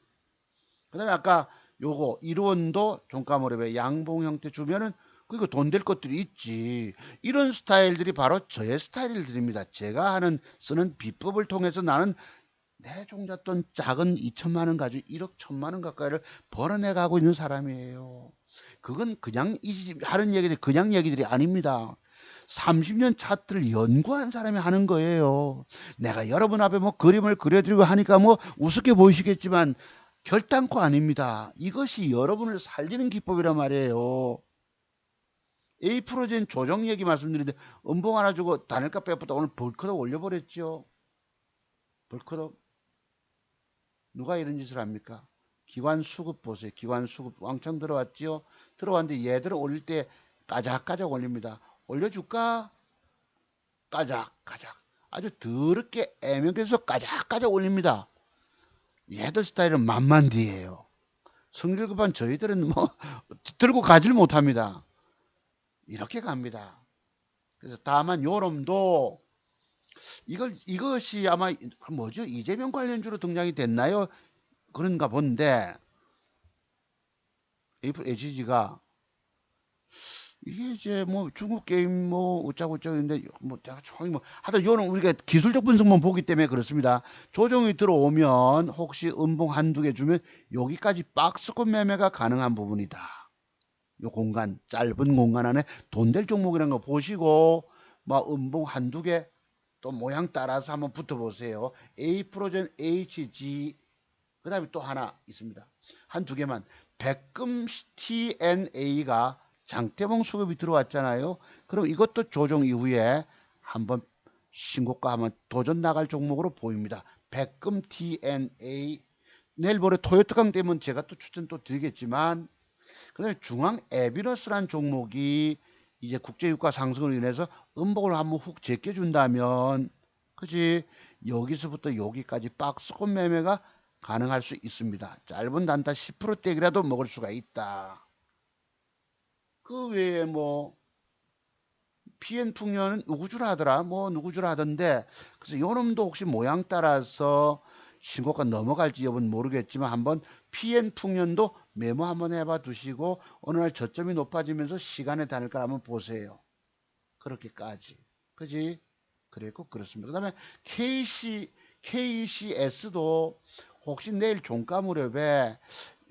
Speaker 1: 그 다음에 아까 요거 1원도 종가 무렵에 양봉 형태 주면은 그거 돈 될 것들이 있지. 이런 스타일들이 바로 저의 스타일들입니다. 제가 쓰는 비법을 통해서 나는 내 종잣돈 작은 2천만 원 가지고 1억 1천만 원 가까이를 벌어내 가고 있는 사람이에요. 그건 그냥 하는 얘기들이 그냥 얘기들이 아닙니다. 30년 차트를 연구한 사람이 하는 거예요. 내가 여러분 앞에 뭐 그림을 그려드리고 하니까 뭐 우습게 보이시겠지만 결단코 아닙니다. 이것이 여러분을 살리는 기법이란 말이에요. A 프로젠 조정 얘기 말씀드리는데 음봉 하나 주고 단일가 빼보다 오늘 벌크덕 올려버렸죠. 벌크덕. 누가 이런 짓을 합니까? 기관 수급 보세요. 기관 수급 왕창 들어왔지요. 들어왔는데 얘들을 올릴 때 까작까작 올립니다. 올려줄까? 까작까작. 아주 더럽게 애매해서 까작까작 올립니다. 얘들 스타일은 만만디예요. 성질 급한 저희들은 뭐 들고 가지를 못합니다. 이렇게 갑니다. 그래서 다만 요놈도 이것이 아마 뭐죠? 이재명 관련주로 등장이 됐나요? 그런가 본데 HG가 이게 이제 뭐 중국 게임 뭐 어쩌고저쩌고인데 뭐 내가 정확히 뭐 하여튼 요는 우리가 기술적 분석만 보기 때문에 그렇습니다. 조정이 들어오면 혹시 음봉 한두 개 주면 여기까지 박스권 매매가 가능한 부분이다. 요 공간 짧은 공간 안에 돈 될 종목이라는 거 보시고 뭐 음봉 한두 개 또 모양 따라서 한번 붙어보세요. A 프로젠 HG 그 다음에 또 하나 있습니다. 한두 개만 백금 TNA가 장대봉 수급이 들어왔잖아요. 그럼 이것도 조정 이후에 한번 신고가 한번 도전 나갈 종목으로 보입니다. 백금 TNA 내일 모레 토요타강 되면 제가 또 추천 또 드리겠지만 그 다음에 중앙 에비너스란 종목이 이제 국제유가 상승으로 인해서 음봉을 한번 훅 제껴준다면 그지 여기서부터 여기까지 박스권 매매가 가능할 수 있습니다. 짧은 단타 10%대기라도 먹을 수가 있다. 그 외에 뭐 PN풍년은 누구주라 하더라 뭐 누구주라 하던데 그래서 요놈도 혹시 모양 따라서 신고가 넘어갈지 여부는 모르겠지만 한번 PN풍년도 메모 한번 해봐 두시고 어느 날 저점이 높아지면서 시간에 다닐까 한번 보세요. 그렇게까지 그지 그랬고 그렇습니다. 그 다음에 KCS도 혹시 내일 종가 무렵에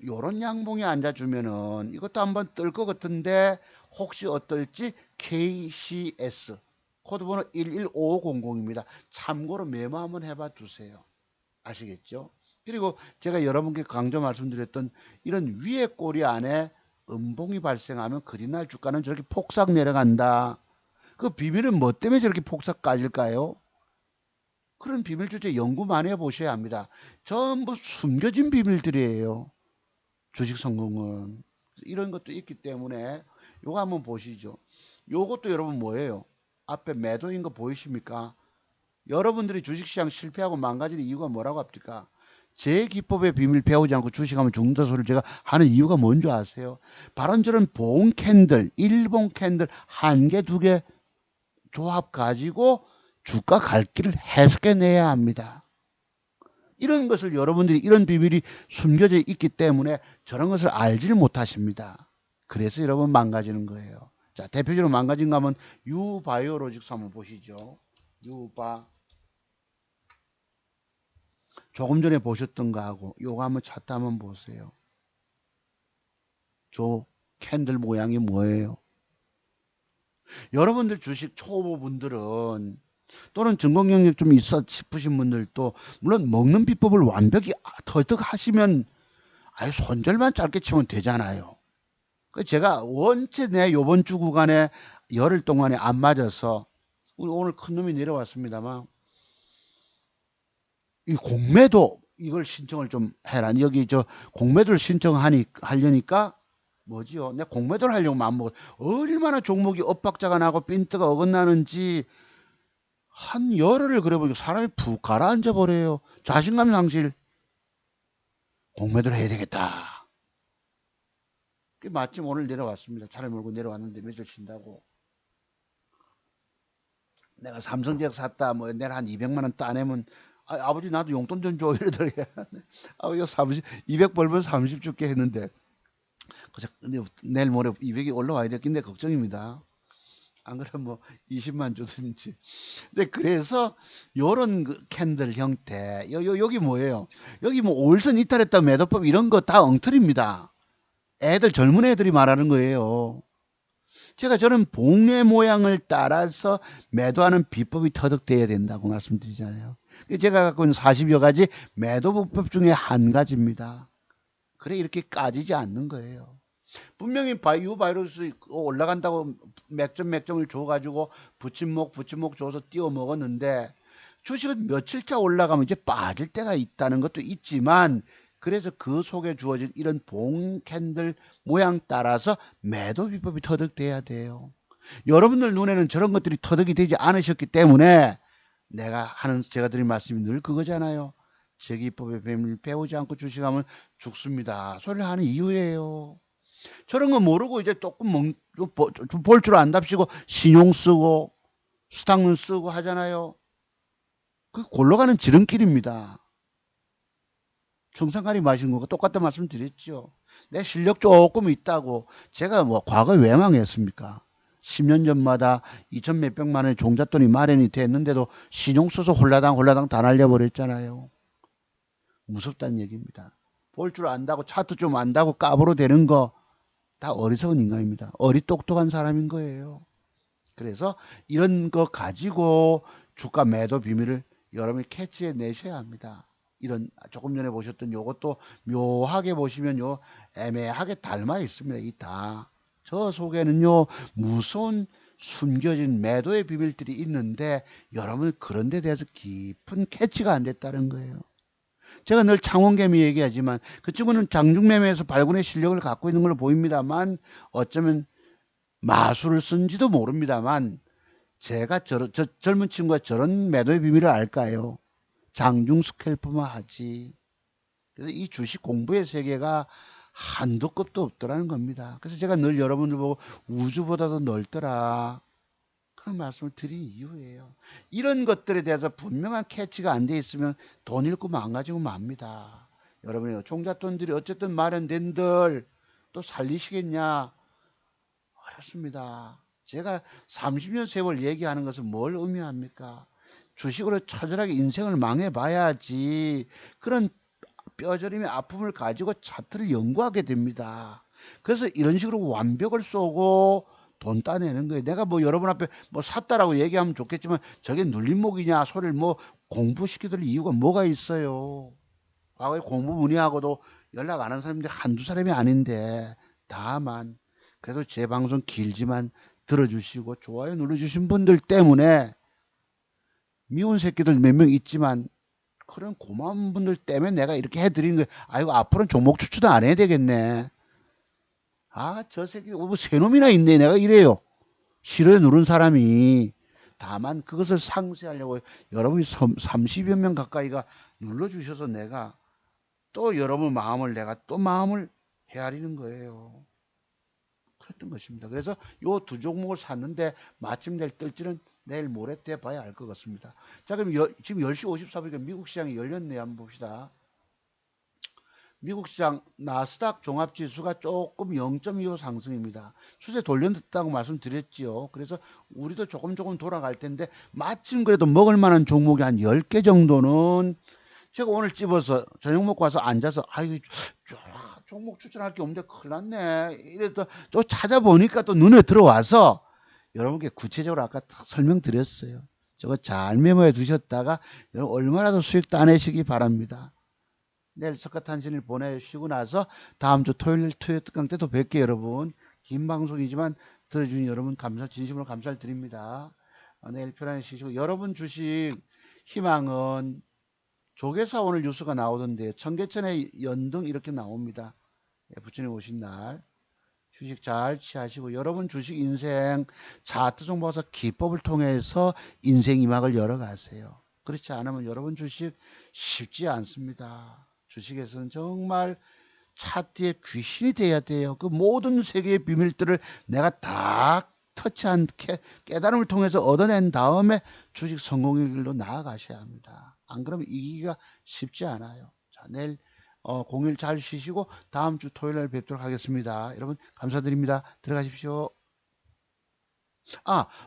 Speaker 1: 요런 양봉이 앉아주면은 이것도 한번 뜰 것 같은데 혹시 어떨지 KCS 코드번호 115500입니다. 참고로 메모 한번 해봐 두세요. 아시겠죠? 그리고 제가 여러분께 강조 말씀드렸던 이런 위에 꼬리 안에 음봉이 발생하면 그린날 주가는 저렇게 폭삭 내려간다. 그 비밀은 뭐 때문에 저렇게 폭삭 까질까요? 그런 비밀 주제 연구 많이 해보셔야 합니다. 전부 숨겨진 비밀들이에요. 주식 성공은. 이런 것도 있기 때문에 요거 한번 보시죠. 요것도 여러분 뭐예요? 앞에 매도인 거 보이십니까? 여러분들이 주식시장 실패하고 망가지는 이유가 뭐라고 합니까? 제 기법의 비밀 배우지 않고 주식하면 죽는다 소리를 제가 하는 이유가 뭔지 아세요? 바로 저런 봉 캔들, 일봉 캔들 한 개, 두 개 조합 가지고 주가 갈 길을 해석해내야 합니다. 이런 것을 여러분들이 이런 비밀이 숨겨져 있기 때문에 저런 것을 알지를 못하십니다. 그래서 여러분 망가지는 거예요. 자, 대표적으로 망가진 거 하면 유바이오로직스 한번 보시죠. 유바. 조금 전에 보셨던 거하고 요거 한번 차트 한번 보세요. 저 캔들 모양이 뭐예요? 여러분들 주식 초보분들은 또는 전공 영역 좀 있어 싶으신 분들도 물론 먹는 비법을 완벽히 터득하시면 아예 손절만 짧게 치면 되잖아요. 그 제가 원체 내 요번 주 구간에 열흘 동안에 안 맞아서 오늘 큰 놈이 내려왔습니다만 이 공매도 이걸 신청을 좀 해라. 여기 저 공매도를 하려니까 뭐지요? 내 공매도를 하려고 마음먹어. 얼마나 종목이 엇박자가 나고 핀트가 어긋나는지 한 열흘을 그래보니까 사람이 푹 가라앉아 버려요. 자신감 상실. 공매도를 해야 되겠다. 마침 오늘 내려왔습니다. 차를 몰고 내려왔는데 며칠 쉰다고. 내가 삼성제약 샀다. 뭐 내가 한 200만 원 따내면 아버지 나도 용돈 좀 줘. 이러더래. 이거 200 벌면 30 줄게 했는데 근데 내일 모레 200이 올라와야 되겠는데 걱정입니다. 안 그러면 뭐 20만 주든지. 근데 그래서 요런 그 캔들 형태 여기 뭐예요? 여기 뭐 5일선 이탈했다 매도법 이런 거 다 엉터리입니다. 애들 젊은 애들이 말하는 거예요. 제가 저는 봉의 모양을 따라서 매도하는 비법이 터득돼야 된다고 말씀드리잖아요. 제가 갖고 있는 40여 가지 매도 비법 중에 한 가지입니다. 그래 이렇게 까지지 않는 거예요. 분명히 유바이러스 올라간다고 맥점을 줘가지고 붙임목 줘서 띄워 먹었는데 주식은 며칠차 올라가면 이제 빠질 때가 있다는 것도 있지만 그래서 그 속에 주어진 이런 봉 캔들 모양 따라서 매도 비법이 터득돼야 돼요. 여러분들 눈에는 저런 것들이 터득이 되지 않으셨기 때문에 제가 드린 말씀이 늘 그거잖아요. 제 기법의 비밀 배우지 않고 주식하면 죽습니다. 소리를 하는 이유예요. 저런 거 모르고 이제 조금 볼 줄 안답시고 신용 쓰고 수당론 쓰고 하잖아요. 그 골러가는 지름길입니다. 정상가리 마신 거가 똑같다 말씀드렸죠. 내 실력 조금 있다고 제가 뭐 과거에 왜 망했습니까? 10년 전마다 2천 몇백만 원의 종잣돈이 마련이 됐는데도 신용 써서 홀라당 다 날려버렸잖아요. 무섭다는 얘기입니다. 볼 줄 안다고 차트 좀 안다고 까불어 되는 거 다 어리석은 인간입니다. 어리똑똑한 사람인 거예요. 그래서 이런 거 가지고 주가 매도 비밀을 여러분이 캐치해 내셔야 합니다. 이런 조금 전에 보셨던 요것도 묘하게 보시면 요 애매하게 닮아 있습니다. 이 다. 저 속에는요 무서운 숨겨진 매도의 비밀들이 있는데 여러분 그런 데 대해서 깊은 캐치가 안 됐다는 거예요. 제가 늘 창원개미 얘기하지만 그 친구는 장중매매에서 발군의 실력을 갖고 있는 걸로 보입니다만 어쩌면 마술을 쓴지도 모릅니다만 제가 저 젊은 친구가 저런 매도의 비밀을 알까요? 장중 스캘프만 하지. 그래서 이 주식 공부의 세계가 한도 끝도 없더라는 겁니다. 그래서 제가 늘 여러분들 보고 우주보다도 넓더라. 그런 말씀을 드린 이유예요. 이런 것들에 대해서 분명한 캐치가 안 돼 있으면 돈 잃고 망가지고 맙니다. 여러분의 종잣돈들이 어쨌든 마련된들 또 살리시겠냐? 어렵습니다. 제가 30년 세월 얘기하는 것은 뭘 의미합니까? 주식으로 처절하게 인생을 망해봐야지 그런 뼈저림의 아픔을 가지고 차트를 연구하게 됩니다. 그래서 이런 식으로 완벽을 쏘고 돈 따내는 거예요. 내가 뭐 여러분 앞에 뭐 샀다라고 얘기하면 좋겠지만 저게 눌림목이냐 소리를 뭐 공부시켜줄 이유가 뭐가 있어요. 과거에 공부 문의하고도 연락 안 한 사람들이 한두 사람이 아닌데, 다만 그래도 제 방송 길지만 들어주시고 좋아요 눌러주신 분들 때문에, 미운 새끼들 몇 명 있지만 그런 고마운 분들 때문에 내가 이렇게 해드리는 거예요. 아이고 앞으로는 종목 추천도 안 해야 되겠네. 아 저 새끼 뭐 세 놈이나 있네. 내가 이래요. 싫어요 누른 사람이. 다만 그것을 상쇄하려고 여러분이 30여 명 가까이가 눌러주셔서 내가 또 여러분 마음을 내가 또 마음을 헤아리는 거예요. 그랬던 것입니다. 그래서 요 두 종목을 샀는데 마침 내일 뜰지는 내일 모레 때 봐야 알 것 같습니다. 자 그럼 지금 10시 54분이니까 미국 시장이 열렸네요. 한번 봅시다. 미국 시장 나스닥 종합지수가 조금 0.25 상승입니다. 추세 돌려냈다고 말씀드렸지요. 그래서 우리도 조금 돌아갈 텐데 마침 그래도 먹을 만한 종목이 한 10개 정도는 제가 오늘 집어서 저녁 먹고 와서 앉아서 아이고 종목 추천할 게 없는데 큰일 났네. 이래서 또 찾아보니까 또 눈에 들어와서 여러분께 구체적으로 아까 설명드렸어요. 저거 잘 메모해 두셨다가 여러분 얼마라도 수익 따내시기 바랍니다. 내일 석가탄신일 보내시고 나서 다음 주 토요일 특강 때도 뵐게요. 여러분 긴 방송이지만 들어주신 여러분 진심으로 감사를 드립니다. 내일 편안히 쉬시고, 여러분 주식 희망은 조계사 오늘 뉴스가 나오던데요. 청계천의 연등 이렇게 나옵니다. 부처님 오신 날 주식 잘 취하시고, 여러분 주식 인생 차트 좀 봐서 기법을 통해서 인생 이막을 열어가세요. 그렇지 않으면 여러분 주식 쉽지 않습니다. 주식에서는 정말 차트의 귀신이 돼야 돼요. 그 모든 세계의 비밀들을 내가 다 터치한 깨달음을 통해서 얻어낸 다음에 주식 성공의 길로 나아가셔야 합니다. 안 그러면 이기기가 쉽지 않아요. 자, 내일 공휴일 잘 쉬시고 다음 주 토요일 날 뵙도록 하겠습니다. 여러분 감사드립니다. 들어가십시오.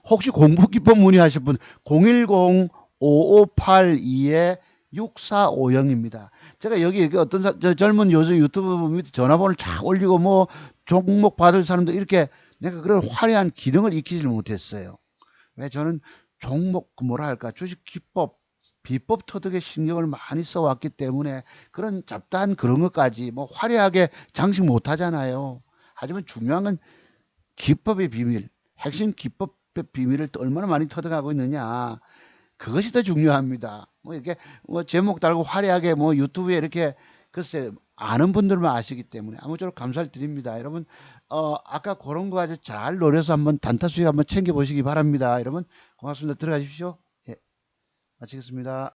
Speaker 1: 혹시 공부 기법 문의하실 분 010-5582-6450입니다. 제가 여기 어떤 젊은 요즘 유튜브 밑에 전화번호를 쫙 올리고 뭐 종목 받을 사람도 이렇게 내가 그런 화려한 기능을 익히질 못했어요. 왜? 저는 종목 뭐라 할까 주식 기법 비법 터득에 신경을 많이 써왔기 때문에 그런 잡다한 그런 것까지 뭐 화려하게 장식 못하잖아요. 하지만 중요한 건 기법의 비밀, 핵심 기법의 비밀을 또 얼마나 많이 터득하고 있느냐, 그것이 더 중요합니다. 뭐 이렇게 뭐 제목 달고 화려하게 뭐 유튜브에 이렇게 글쎄 아는 분들만 아시기 때문에 아무쪼록 감사를 드립니다. 여러분 아까 그런 거 아주 잘 노려서 한번 단타 수익 한번 챙겨 보시기 바랍니다. 여러분 고맙습니다. 들어가십시오. 예, 마치겠습니다.